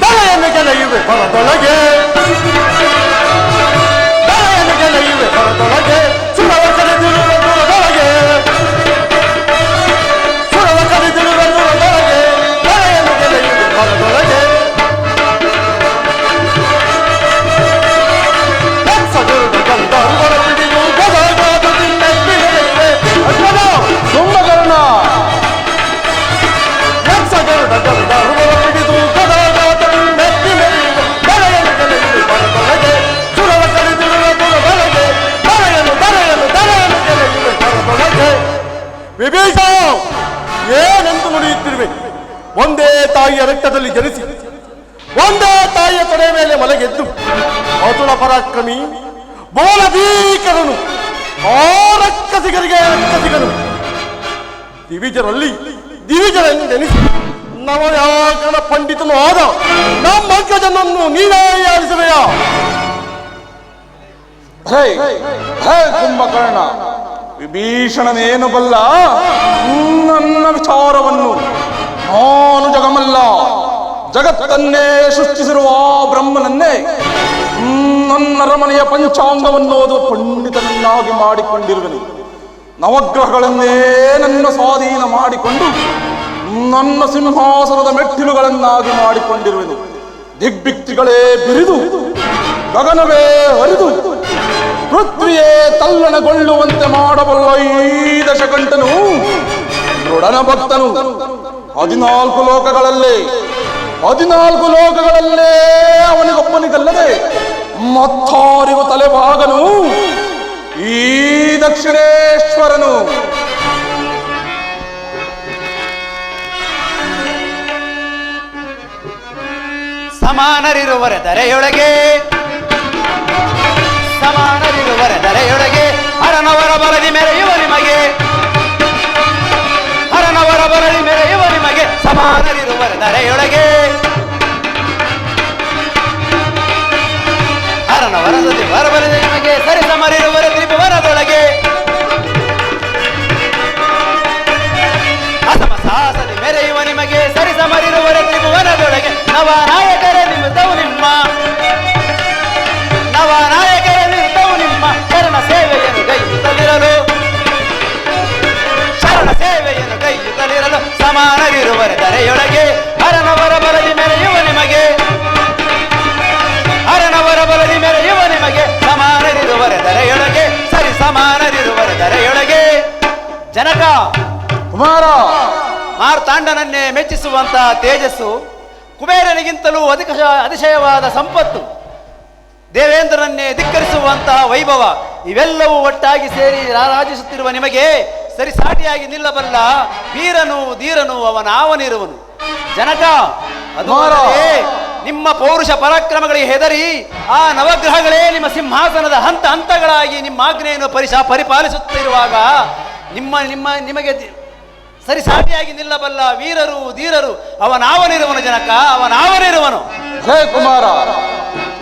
ತಲೆಯನ್ನು ಗೆಲೆಯುವೆ ಹೊರದೊಳಗೆ, ತಲೆಯನ್ನು ಗೆಲೆಯುವೆ ಹೊರದೊಳಗೆ, ಸುರವ ಕರೆದಿರುವ ದೂರದೊಳಗೆ, ಸುರವ ಕರೆದಿರುವ ದೂರದೊಳಗೆ, ತಲೆಯನ್ನು ಗೆಲೆಯುವೆ ಹೊರದೊಳಗೆ. ಕುಂಭಕರ್ಣ ವಿಭೀಷಣ, ಏನೆಂದು ನುಡಿಯುತ್ತಿರುವೆ? ಒಂದೇ ತಾಯಿಯ ರಕ್ತದಲ್ಲಿ ಜನಿಸಿ ಒಂದೇ ತಾಯಿಯ ತೊಡೆ ಮೇಲೆ ಮಲಗೆದ್ದು ಅತುಲ ಪರಾಕ್ರಮಿ ಬೋಲ ಭೀಕರನು ಆ ರಕ್ಕಸಿಗರಿಗೆ ರಕ್ಕಸಿಗನು ದಿವಿಜರೆಂದೆನಿಸಿ ನವಯಾಕರಣ ಪಂಡಿತನು ಆದ ನಮ್ಮ ಅಗ್ರಜನನ್ನು ನೀನೇ ಆಲಿಸುವೆಯಾ? ಹೇ ಹೇ ಕುಂಭಕರ್ಣ, ವಿಭೀಷಣನೇನು ಬಲ್ಲ ನನ್ನ ವಿಚಾರವನ್ನು. ನಾನು ಜಗಮಲ್ಲ, ಜಗತ್ತನ್ನೇ ಸೃಷ್ಟಿಸಿರುವ ಬ್ರಹ್ಮನನ್ನೇ ನನ್ನ ರಮಣೆಯ ಪಂಚಾಂಗವನ್ನು ಓದುವ ಪಂಡಿತನನ್ನಾಗಿ ಮಾಡಿಕೊಂಡಿರುವೆನು. ನವಗ್ರಹಗಳನ್ನೇ ನನ್ನ ಸ್ವಾಧೀನ ಮಾಡಿಕೊಂಡು ನನ್ನ ಸಿಂಹಾಸನದ ಮೆಟ್ಟಿಲುಗಳನ್ನಾಗಿ ಮಾಡಿಕೊಂಡಿರುವೆನು. ದಿಗ್ಭಿಕ್ತಿಗಳೇ ಬಿರಿದು ಗಗನವೇ ಹರಿದು ಪೃಥ್ವಿಯೇ ತಲ್ಲಣಗೊಳ್ಳುವಂತೆ ಮಾಡಬಲ್ಲ ಈ ದಶಕಂಠನು ದೃಢನ ಭಕ್ತನು. 14 ಲೋಕಗಳಲ್ಲೇ ಅವನಿಗೊಬ್ಬನಿಗಲ್ಲದೆ ಮತ್ತಾರಿಗೂ ತಲೆಭಾಗನು ಈ ದಕ್ಷಿಣೇಶ್ವರನು. ಸಮಾನರಿರುವರ ಧರೆಯೊಳಗೆ, ಸಮಾನರಿರುವರ ಧರೆಯೊಳಗೆ ಹರನವರ ಬರದಿ ಮೆರೆಯುವ ನಿಮಗೆ, ಹರನವರ ಬರದಿ ಮೆರೆಯುವ ನಿಮಗೆ. ಸಮಾನರಿರುವರ ಧರೆಯೊಳಗೆ, ಹರನವರ ಬರಬರದಿ ನಿಮಗೆ. ಸರಿ ಸಮರಿರುವರ ತ್ರಿಭುವನದೊಳಗೆ, ಅಸಮ ಸಾಹಸದಿ ಮೆರೆಯುವ ನಿಮಗೆ. ಸರಿ ಸಮರಿರುವರ ತ್ರಿಭುವನದೊಳಗೆ. ನವನಾಯಕರ ನಿಮಿತ್ತವು ನಿಮ್ಮ, ನವನಾಯಕರ ನಿಮಿತ್ತವು ನಿಮ್ಮ. ಶರಣ ಸೇವೆಯನ್ನು ಗೈಯುತ್ತಲಿರಲು, ಶರಣ ಸೇವೆಯನ್ನು ಗೈಯುತ್ತಲಿರಲು. ಸಮಾನರಿರುವರ ಧರೆಯೊಳಗೆ ಹರನವರ ಬಲದಿ ಮೆರೆಯುವ ನಿಮಗೆ, ಹರನವರ ಬಲದಿ ಮೆರೆಯುವ ನಿಮಗೆ. ಸಮಾನರಿರುವರ ಧರೆಯೊಳಗೆ, ಸರಿ ಸಮಾನರಿರುವರ ಧರೆಯೊಳಗೆ. ಜನಕ ಕುಮಾರ, ಮಾರ್ತಾಂಡನನ್ನೇ ಮೆಚ್ಚಿಸುವಂತಹ ತೇಜಸ್ಸು, ಕುಬೇರನಿಗಿಂತಲೂ ಅತಿಶಯವಾದ ಸಂಪತ್ತು, ದೇವೇಂದ್ರನನ್ನೇ ಧಿಕ್ಕರಿಸುವಂತಹ ವೈಭವ, ಇವೆಲ್ಲವೂ ಒಟ್ಟಾಗಿ ಸೇರಿ ರಾರಾಜಿಸುತ್ತಿರುವ ನಿಮಗೆ ಸರಿಸಾಟಿಯಾಗಿ ನಿಲ್ಲಬಲ್ಲ ವೀರನು ಧೀರನು ಅವನಾವನಿರುವನು. ಜನಕ, ಅದು ನಿಮ್ಮ ಪೌರುಷ ಪರಾಕ್ರಮಗಳಿಗೆ ಹೆದರಿ ಆ ನವಗ್ರಹಗಳೇ ನಿಮ್ಮ ಸಿಂಹಾಸನದ ಹಂತ ಹಂತಗಳಾಗಿ ನಿಮ್ಮ ಆಜ್ಞೆಯನ್ನು ಪರಿಪಾಲಿಸುತ್ತಿರುವಾಗ ನಿಮಗೆ ಸರಿಸಾಟಿಯಾಗಿ ನಿಲ್ಲಬಲ್ಲ ವೀರರು ಧೀರರು ಅವನಾವನಿರುವನು. ಜನಕ, ಅವನಾವನಿರುವನು. ಹೇ ಕುಮಾರ,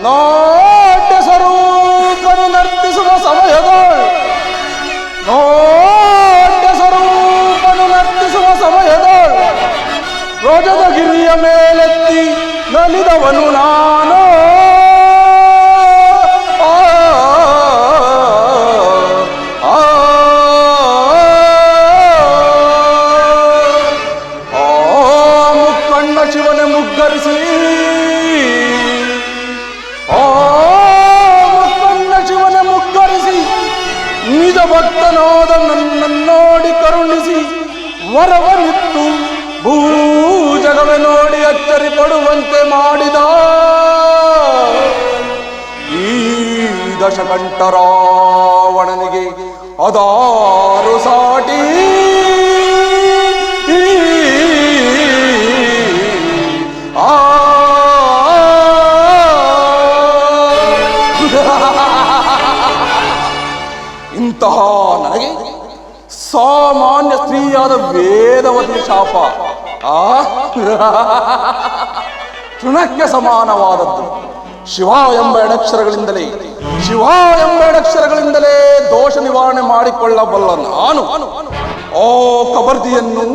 ನಾಟ್ಯ ಸ್ವರೂಪ ಕೊಡುವಂತೆ ಮಾಡಿದ ಈ ದಶಕಂಠ ರಾವಣನಿಗೆ ಅದಾರು ಸಾಟಿ. ಇಂತಹ ನನಗೆ ಸಾಮಾನ್ಯ ಸ್ತ್ರೀಯಾದ ವೇದವತಿ ಶಾಪ ತೃಣಕ್ಕೆ ಸಮಾನವಾದದ್ದು. ಶಿವ ಎಂಬ ಎಡಕ್ಷರಗಳಿಂದಲೇ ದೋಷ ನಿವಾರಣೆ ಮಾಡಿಕೊಳ್ಳಬಲ್ಲ ನಾನು ಓ ಕಬರ್ದಿಯನ್ನು,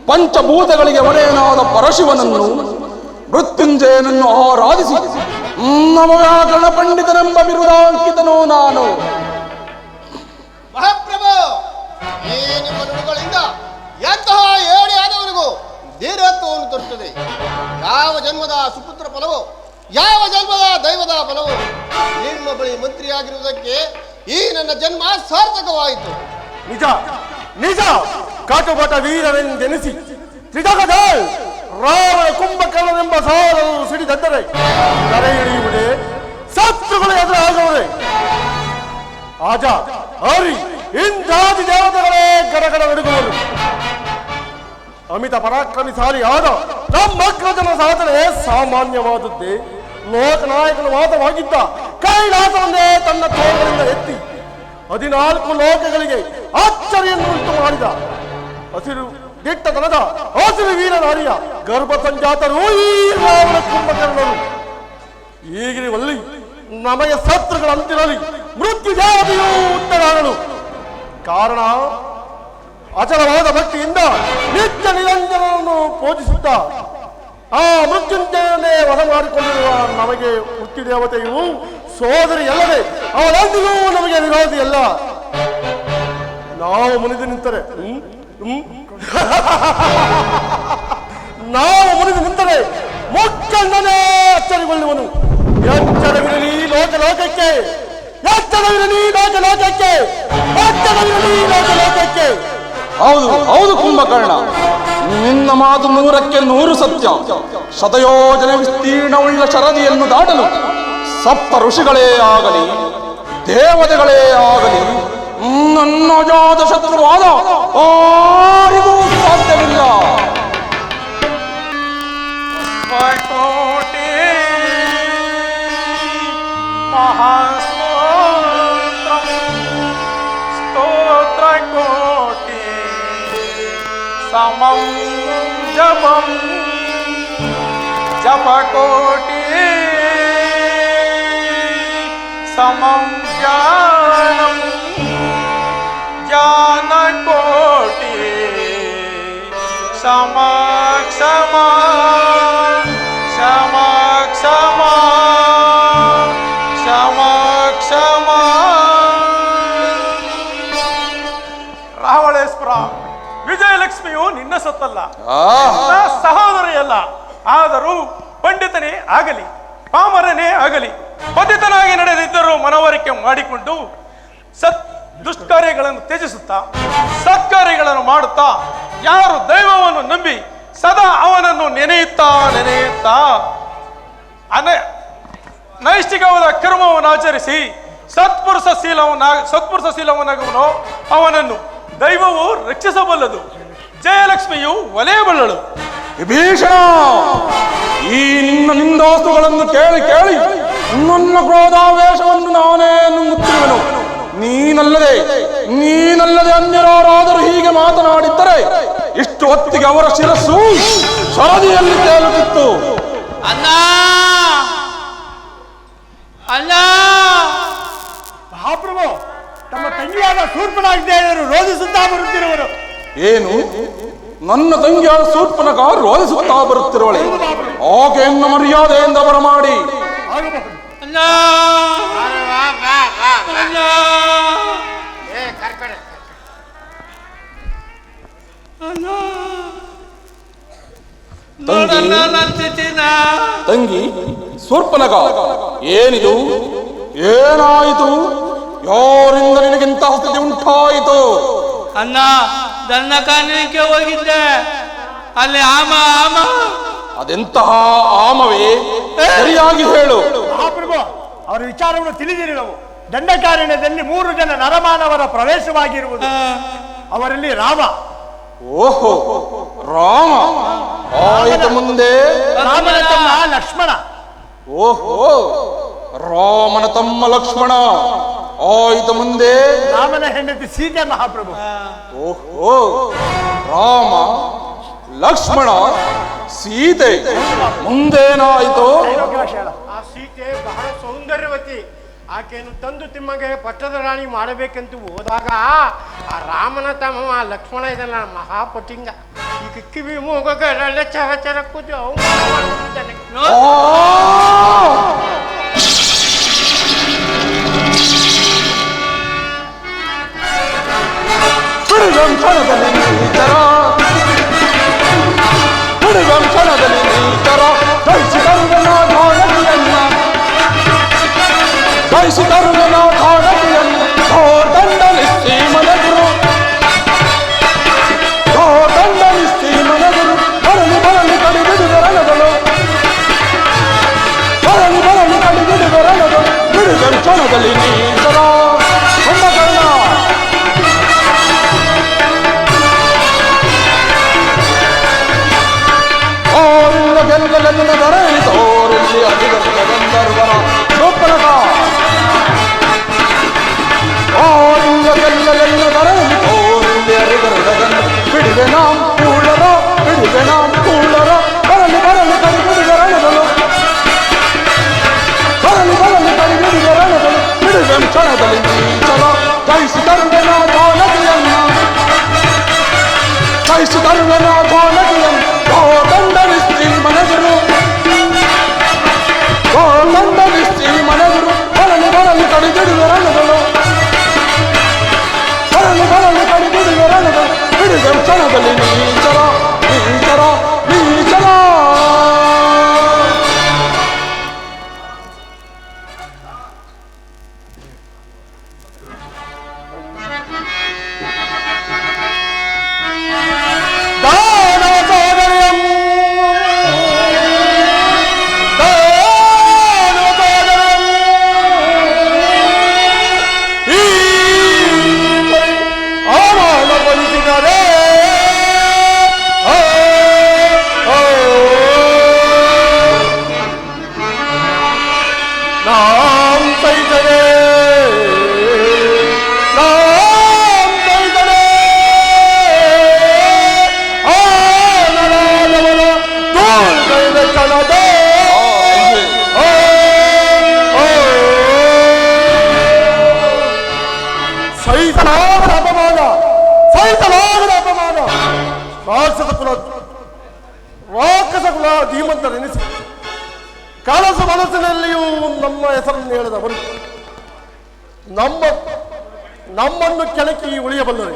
ಪಂಚಭೂತಗಳಿಗೆ ಒಡೆಯನಾದ ಪರಶಿವನನ್ನು, ಮೃತ್ಯುಂಜಯನನ್ನು ಆರಾಧಿಸಿ ನವವ್ಯಾಕರಣ ಪಂಡಿತನೆಂಬ ಬಿರುದಾಂಕಿತನು ನಾನು. ಮಹಾಪ್ರಭು, ಈ ನಿಮ್ಮ ನುಡಿಗಳಿಂದ ಎಂತಹ ಏಣಿ ಆದವರಿಗೂ ಧೀರತ್ವವನ್ನು ತರುತ್ತದೆ. ಯಾವ ಜನ್ಮದ ಸುಪುತ್ರ ಫಲವೋ, ಯಾವ ಜನ್ಮದ ದೈವದ ಫಲವೋ, ನಿಮ್ಮ ಬಳಿ ಮಂತ್ರಿಯಾಗಿರುವುದಕ್ಕೆ ಈ ನನ್ನ ಜನ್ಮ ಸಾರ್ಥಕವಾಯಿತು. ನಿಜ ನಿಜ ಕಾಟುಬಟ ವೀರರೆಂದೆನಿಸಿ ತ್ರಿಜಗದ ರಾವಣ ಕುಂಭಕರ್ಣನೆಂಬ ಸಾರರು ಸಿಡಿದದ್ದರೆ ಕರೆ ಹಿಡಿಯುವುದೇ, ಶತ್ರುಗಳು ಎದುರಾಗುವುದೇ. ಆಜ ಹರಿ ಇಂದ್ರಾದಿ ದೇವತೆಗಳೇ ಗಡಗಡ ನಡುಗುವರು. ಅಮಿತ ಪರಾಕ್ರಮಿಶಾಲಿ ಆದ ನಮ್ಮ ಅಗ್ರಜನ ಸಾಧನೆ ಸಾಮಾನ್ಯವಾದದ್ದೇ. ಲೋಕನಾಯಕನ ವಾದವಾಗಿದ್ದ ಕೈಲಾಸವನ್ನೇ ತನ್ನ ತೋಳುಗಳಿಂದ ಎತ್ತಿ 14 ಲೋಕಗಳಿಗೆ ಅಚ್ಚರಿಯನ್ನು ಉಂಟು ಮಾಡಿದ ಹಸಿರು ದಿಟ್ಟತನದ ಹಸಿರು ವೀರ ನಾರಿಯ ಗರ್ಭ ಸಂಜಾತರು ಈ ರಾವಣ ಕುಂಭಕರ್ಣರು. ಈಗಿರುವಲ್ಲಿ ನಮಗೆ ಶತ್ರುಗಳಂತಿರಲಿ ಮೃತ್ಯು ದೇವತೆಯೂ ಉತ್ತರಾಗಲು. ಕಾರಣ ಅಚಲವಾದ ಭಕ್ತಿಯಿಂದ ನಿತ್ಯ ನಿರಂಜನವನ್ನು ಪೂಜಿಸುತ್ತಾ ಆ ಮೃತ್ಯುಂಜಯನ್ನೇ ವಧ ಮಾಡಿಕೊಂಡಿರುವ ನಮಗೆ ಮೃತ್ಯು ದೇವತೆಯು ಸೋದರಿ ಅಲ್ಲದೆ ಅವಳೆಂದಿಗೂ ನಮಗೆ ವಿರೋಧಿಯಲ್ಲ. ನಾವು ಮುನಿದು ನಿಂತರೆ ಮುಖ್ಯನೇ ಅಚ್ಚರಿಗೊಳ್ಳುವನು. ಎಚ್ಚರವಿರಲಿ ಲೋಕಲೋಕಕ್ಕೆ, ಎಚ್ಚರವಿರಲಿ ಲೋಕಲೋಕಕ್ಕೆ, ಎಚ್ಚರವಿರಲಿ ಲೋಕಲೋಕಕ್ಕೆ. ಹೌದು ಕುಂಭಕರ್ಣ, ನಿನ್ನ ಮಾತು 100ಕ್ಕೆ 100 ಸತ್ಯ. ಶತಯೋಜನೆ ವಿಸ್ತೀರ್ಣವುಳ್ಳ ಶರದಿಯನ್ನು ದಾಟಲು ಸಪ್ತ ಋಷಿಗಳೇ ಆಗಲಿ ದೇವತೆಗಳೇ ಆಗಲಿ ನನ್ನ ಅಜಾತ ಶತ್ರುವಾದ ಯಾರಿಗೂ ಸಾಧ್ಯವಿಲ್ಲ. ಸ್ತೋತ್ರಕೋಟಿ ಸಮಂ ಜಪಂ ಜಪಕೋಟಿ ಸಮಂ ಜ್ಞಾನಂ ಜ್ಞಾನಕೋಟಿ ಸಮಕ್ಷಮ ಸಮಕ್ಷಮ ಸಮಕ್ಷಮ. ರಾವಳೇಶ್ವರ, ವಿಜಯಲಕ್ಷ್ಮಿಯು ನಿನ್ನ ಸೊತ್ತಲ್ಲ, ಸಹೋದರಿಯಲ್ಲ. ಆದರೂ ಪಂಡಿತನೇ ಆಗಲಿ ಪಾಮರನೇ ಆಗಲಿ ಪತಿತನಾಗಿ ನಡೆದಿದ್ದರೂ ಮನವರಿಕೆ ಮಾಡಿಕೊಂಡು ದುಷ್ಕಾರ್ಯಗಳನ್ನು ತ್ಯಜಿಸುತ್ತಾ ಸತ್ಕಾರ್ಯಗಳನ್ನು ಮಾಡುತ್ತಾ ಯಾರು ದೈವವನ್ನು ನಂಬಿ ಸದಾ ಅವನನ್ನು ನೆನೆಯುತ್ತಾ ನೈಷ್ಠಿಕವಾದ ಕರ್ಮವನ್ನು ಆಚರಿಸಿ ಸತ್ಪುರುಷ ಶೀಲವನ್ನಾಗುವನೋ ಅವನನ್ನು ದೈವವು ರಕ್ಷಿಸಬಲ್ಲದು. ಜಯಲಕ್ಷ್ಮಿಯು ಒಲೆಯಬಲ್ಲಳು. ವಿಭೀಷಣ, ಈ ನಿನ್ನ ನಿಂದಾಸ್ತುಗಳನ್ನು ಕೇಳಿ ಕೇಳಿ ನನ್ನ ಕ್ರೋಧಾವೇಶವನ್ನು ನಾನೇ ನುಂಗುತ್ತಿರುವೆನು. ನೀನಲ್ಲದೆ ಅನ್ಯರಾದರೂ ಹೀಗೆ ಮಾತನಾಡಿದ್ದರೆ ಇಷ್ಟು ಹೊತ್ತಿಗೆ ಅವರ ಶಿರಸ್ಸು ಸರದಿಯಲ್ಲಿ ತೇಲುತ್ತಿತ್ತು. ಅಣ್ಣ ಅಣ್ಣ, ಮಹಾಪ್ರಭು, ತಮ್ಮ ತಂಗಿಯಾದ ಶೂರ್ಪಣಾಗಿದ್ದರು ರೋಧಿಸುತ್ತಾ ಬರುತ್ತಿರುವರು. ಏನು, ನನ್ನ ತಂಗಿಯಾದ ಶೂರ್ಪಣಖ ರೋಧಿಸುತ್ತಾ ಬರುತ್ತಿರುವಳೆ? ಆಕೆಯನ್ನು ಮರ್ಯಾದೆಯಿಂದ ಬರಮಾಡಿ. ಅಣ್ಣ ತಂಗಿ ಶೂರ್ಪಣಖ, ಏನಿದು? ಏನಾಯಿತು? ಯಾರಿಂದ ನಿನಗಿಂತಹ ಸ್ಥಿತಿ ಉಂಟಾಯಿತು? ಅಣ್ಣ, ನನ್ನ ಕಾಣಲಿಕ್ಕೆ ಹೋಗಿದ್ದೆ. ಅಲ್ಲಿ ಅದೆಂತಹ ಆಮವೇ? ಸರಿಯಾಗಿ ಹೇಳು. ಮಹಾಪ್ರಭು, ಅವರ ವಿಚಾರವನ್ನು ತಿಳಿದಿರಿ. ನಾವು ದಂಡಕಾರಣ್ಯದಲ್ಲಿ 3 ಜನ ನರಮಾನವರ ಪ್ರವೇಶವಾಗಿರುವುದು. ಅವರಲ್ಲಿ ರಾಮ. ಓಹೋ, ರಾಮ. ಆಯಿತ ಮುಂದೆ ರಾಮನ ತಮ್ಮ ಲಕ್ಷ್ಮಣ. ಓಹೋ, ರಾಮನ ತಮ್ಮ ಲಕ್ಷ್ಮಣ. ಆಯಿತ ಮುಂದೆ ರಾಮನ ಹೆಂಡತಿ ಸೀತೆ. ಮಹಾಪ್ರಭು, ಓಹೋ, ರಾಮ, ಲಕ್ಷ್ಮಣ, ಸೀತೆ. ಮುಂದೇನಾಯಿತು? ಆ ಸೀತೆ ಬಹಳ ಸೌಂದರ್ಯವತಿ. ಆಕೆಯನ್ನು ತಂದು ತಿಮ್ಮಗೆ ಪಟ್ಟದ ರಾಣಿ ಮಾಡಬೇಕಂತ ಹೋದಾಗ ಆ ರಾಮನ ತಮ್ಮ ಲಕ್ಷ್ಮಣ ಇದಲ್ಲ ಮಹಾಪಟಿಂಗ. ಈಗ ಕಿವಿ ಮೂಗಗಳೆಲ್ಲ ಚರ ಚರ ಕೂತು ರಾಕ್ಷಸ ಕುಲ ಧೀಮಂತರೆನಿಸಿ ಕನಸು ಮನಸ್ಸಿನಲ್ಲಿಯೂ ನಮ್ಮ ಹೆಸರನ್ನು ಹೇಳದವರು ನಮ್ಮನ್ನು ಕೆಳಕಿ ಉಳಿಯಬಲ್ಲರು.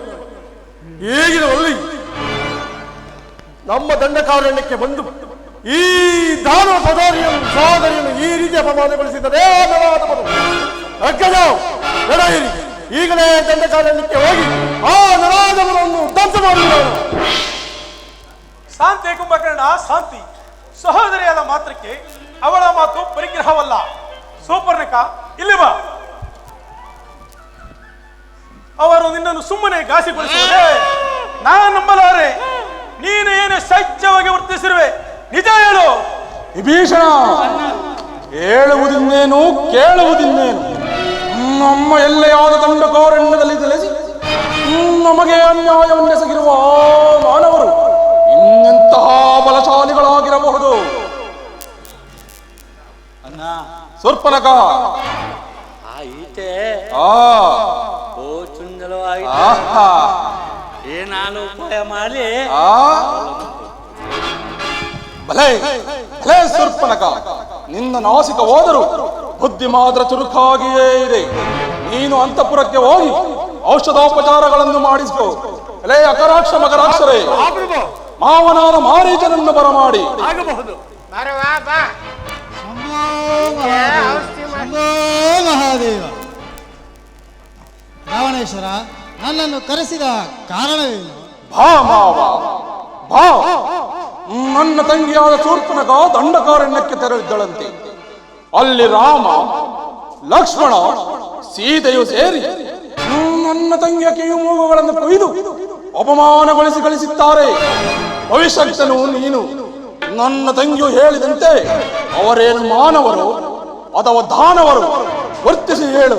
ಹೇಗಿರುವಲ್ಲಿ ನಮ್ಮ ದಂಡಕಾರಣ್ಯಕ್ಕೆ ಬಂದು ಈ ದಾನವ ಸಹೋದರಿಯನ್ನು ಈ ರೀತಿ ಅಪಮಾನಗೊಳಿಸಿದರೆ ನಡೆಯಿರಿ. ಈಗಲೇ ದಂಡಕಾರಣ್ಯಕ್ಕೆ ಹೋಗಿ ಆ ನರಾಧವರನ್ನು ಧ್ವಂಸ ಮಾಡಿರೋಣ. ಶಾಂತಿ ಕುಂಭಕರ್ಣ, ಶಾಂತಿ. ಸಹೋದರಿಯಾದ ಮಾತ್ರಕ್ಕೆ ಅವಳ ಮಾತು ಪರಿಗ್ರಹವಲ್ಲ. ಸೂಪರ್ಣಕ, ಇಲ್ಲಿ ಬಾ. ಅವರು ನಿನ್ನನ್ನು ಸುಮ್ಮನೆ ಘಾಸಿಗೊಳಿಸುವುದೇ ನಾನು ನಂಬಲಾರೆ. ನೀನು ಏನು ಸಹಜವಾಗಿ ವರ್ತಿಸಿರುವೆ, ನಿಜ ಹೇಳು. ವಿಭೀಷಣ, ಹೇಳುವುದಿನ್ನೇನು ಕೇಳುವುದಿನ್ನೇನು? ನಮ್ಮ ಎಲ್ಲೆಯಾದ ದಂಡಕಾರಣ್ಯದಲ್ಲಿ ತಿಳಿಸಿ ನಮಗೆ ಅನ್ಯಾಯವನ್ನೆಸಗಿರುವ ಮಾನವರು ಇನ್ನೆಂತಹ ಬಲಶಾಲಿಗಳಾಗಿರಬಹುದು? ಶೂರ್ಪನಖ ಏನಾನು ಉಪಾಯ ಮಾಡಿ ಭಲೇ ಭಲೇ ಶೂರ್ಪನಖ, ನಿನ್ನ ನಾಸಿಕ ಹೋದರೂ ಬುದ್ಧಿ ಮಾತ್ರ ಚುರುಕಾಗಿಯೇ ಇದೆ. ನೀನು ಅಂತಃಪುರಕ್ಕೆ ಹೋಗಿ ಔಷಧೋಪಚಾರಗಳನ್ನು ಮಾಡಿಸ್ಕೋ. ಎಲೆ ಅಕರಾಕ್ಷ ಮಕರಾಕ್ಷರೇ, ಮಾವನಾದ ಮಾರೀಚನನ್ನು ಬರಮಾಡಿ. ಆಗಬಹುದು. ಮಹಾದೇವ ರಾವಣೇಶ್ವರ, ನನ್ನನ್ನು ಕರೆಸಿದ ಕಾರಣವೇನು? ಭಾ ಮಾವ ಭಾ. ನನ್ನ ತಂಗಿಯಾದ ಶೂರ್ಪನಖ ದಂಡಕಾರಣ್ಯಕ್ಕೆ ತೆರಳಿದ್ದಳಂತೆ. ಅಲ್ಲಿ ರಾಮ, ಲಕ್ಷ್ಮಣ, ಸೀತೆಯು ಸೇರಿ ನನ್ನ ತಂಗಿಯ ಕಿವಿ ಮೂಗುಗಳನ್ನು ಕೊಯ್ದು ಅಪಮಾನಗೊಳಿಸಿ ಕಳಿಸಿದ್ದಾರೆ. ಭವಿಷ್ಯನು ನೀನು. ನನ್ನ ತಂಗಿಯು ಹೇಳಿದಂತೆ ಅವರೇನು ಮಾನವರು ಅಥವಾ ದಾನವರು? ವರ್ತಿಸಿ ಹೇಳು.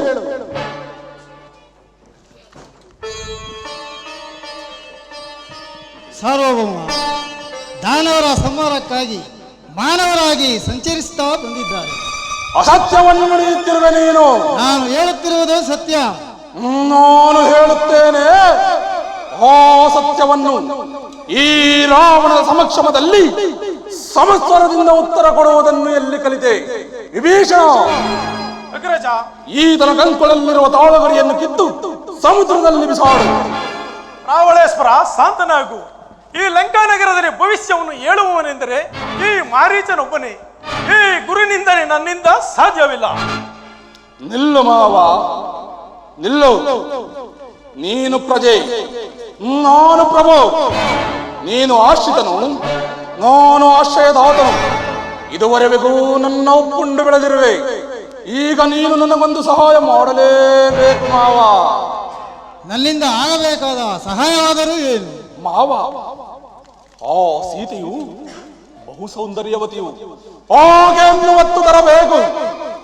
ಸಾರ್ವಭೌಮ, ದಾನವರ ಸಂಹಾರಕ್ಕಾಗಿ ಮಾನವರಾಗಿ ಸಂಚರಿಸುತ್ತಾ ಬಂದಿದ್ದಾರೆ. ಅಸತ್ಯವನ್ನು ನುಡಿಯುತ್ತಿರುವೆ ನೀನು. ನಾನು ಹೇಳುತ್ತಿರುವುದು ಸತ್ಯ. ನಾನು ಹೇಳುತ್ತೇನೆ ಆ ಸತ್ಯವನ್ನು. ಈ ರಾವಣನ ಸಮಕ್ಷಮದಲ್ಲಿ ಸಮಸ್ವರದಿಂದ ಉತ್ತರ ಕೊಡುವುದನ್ನು ಎಲ್ಲಿ ಕಲಿತೆ ವಿಭೀಷಣ? ಅಗ್ರಜ, ಈತನ ಕಂಕುಳಲ್ಲಿರುವ ತಾಳಗರಿಯನ್ನು ಕಿತ್ತು ಸಮುದ್ರದಲ್ಲಿ ಬಿಸಾಡು. ರಾವಳೇಶ್ವರ, ಶಾಂತನಾಗು. ಈ ಲಂಕಾನಗರದಲ್ಲಿ ಭವಿಷ್ಯವನ್ನು ಹೇಳುವವನೆಂದರೆ ಈ ಮಾರೀಚನೊಬ್ಬನೇ. ಈ ಗುರುನಿಂದಲೇ ನನ್ನಿಂದ ಸಾಧ್ಯವಿಲ್ಲ. ನಿಲ್ಲು ಮಾವ, ನಿಲ್ಲು. ನೀನು ಪ್ರಜೆ, ನಾನು ಪ್ರಭು. ನೀನು ಆಶ್ರಿತನು, ನಾನು ಆಶ್ರಯದಾತನು. ಇದುವರೆಗೂ ನನ್ನ ಒಪ್ಪುಂಡು ಬೆಳೆದಿರುವೆ. ಈಗ ನೀನು ನನಗೊಂದು ಸಹಾಯ ಮಾಡಲೇಬೇಕು ಮಾವ. ನನ್ನಿಂದ ಆಗಬೇಕಾದ ಸಹಾಯವಾದರೂ ಏನು? ಮಾವ, ಆ ಸೀತೆಯು ಬಹು ಸೌಂದರ್ಯವತಿಯು. ಹಾಗೆ ಒತ್ತು ತರಬೇಕು.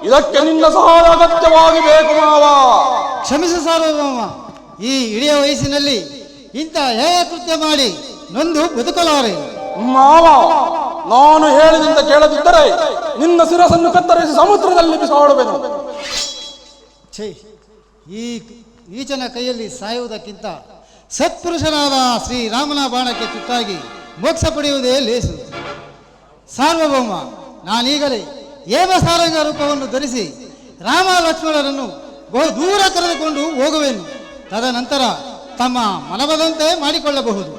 ಇದಕ್ಕೆ ನಿನ್ನ ಸಹಾಯ ಅಗತ್ಯವಾಗಿ ಬೇಕು ಮಾವ. ಕ್ಷಮಿಸು ಸಾರ್ವಭೌಮ, ಈ ಇಳಿಯ ವಯಸ್ಸಿನಲ್ಲಿ ಇಂಥ ಹೇಯ ಕೃತ್ಯ ಮಾಡಿ ನೊಂದು ಬದುಕಲಾರೆ. ಮಾವ, ನಾನು ಹೇಳಿದಂತೆ ಕೇಳದಿದ್ದರೆ ನಿನ್ನ ಶಿರಸನ್ನು ಕತ್ತರಿಸಿ ಸಮುದ್ರದಲ್ಲಿ ಬಿಸಾಡುವೆನು. ಛೇ, ಈ ಈಚನ ಕೈಯಲ್ಲಿ ಸಾಯುವುದಕ್ಕಿಂತ ಸತ್ಪುರುಷನಾದ ಶ್ರೀರಾಮನ ಬಾಣಕ್ಕೆ ತುತ್ತಾಗಿ ಮೋಕ್ಷ ಪಡೆಯುವುದೇ ಲೇಸು. ಸಾರ್ವಭೌಮ, ನಾನೀಗಲೇ ಏಮಸಾರಂಗ ರೂಪವನ್ನು ಧರಿಸಿ ರಾಮ ಲಕ್ಷ್ಮಣರನ್ನು ಬಹು ದೂರ ಕರೆದುಕೊಂಡು ಹೋಗುವೆನು. ತದನಂತರ ತಮ್ಮ ಮನಬದಂತೆ ಮಾಡಿಕೊಳ್ಳಬಹುದು.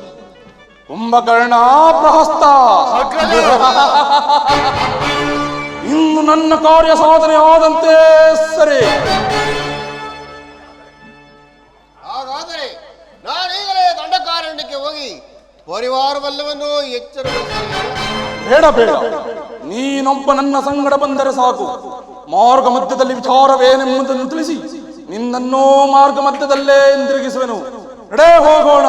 ಕುಂಭಕರ್ಣ ಪ್ರಹಸ್ತ, ಇನ್ನು ನನ್ನ ಕಾರ್ಯ ಸಾಧನೆ ಆದಂತೆ ಸರಿ. ಹಾಗಾದರೆ ನಾನೀಗಲೇ ದಂಡಕಾರಣ್ಯಕ್ಕೆ ಹೋಗಿ ಪರಿವಾರವೆಲ್ಲವನ್ನೂ ಎಚ್ಚರಗೊಳಿಸುತ್ತೇನೆ. ಬೇಡ ಬೇಡ, ನೀನೊಬ್ಬ ನನ್ನ ಸಂಗಡ ಬಂದರೆ ಸಾಕು. ಮಾರ್ಗ ಮಧ್ಯದಲ್ಲಿ ವಿಚಾರವೇನೆಂಬುದನ್ನು ತಿಳಿಸಿ ನಿನ್ನನ್ನೂ ಮಾರ್ಗ ಮಧ್ಯದಲ್ಲೇ ಹಿಂದಿರುಗಿಸುವೆನು. ನಡೆ ಹೋಗೋಣ.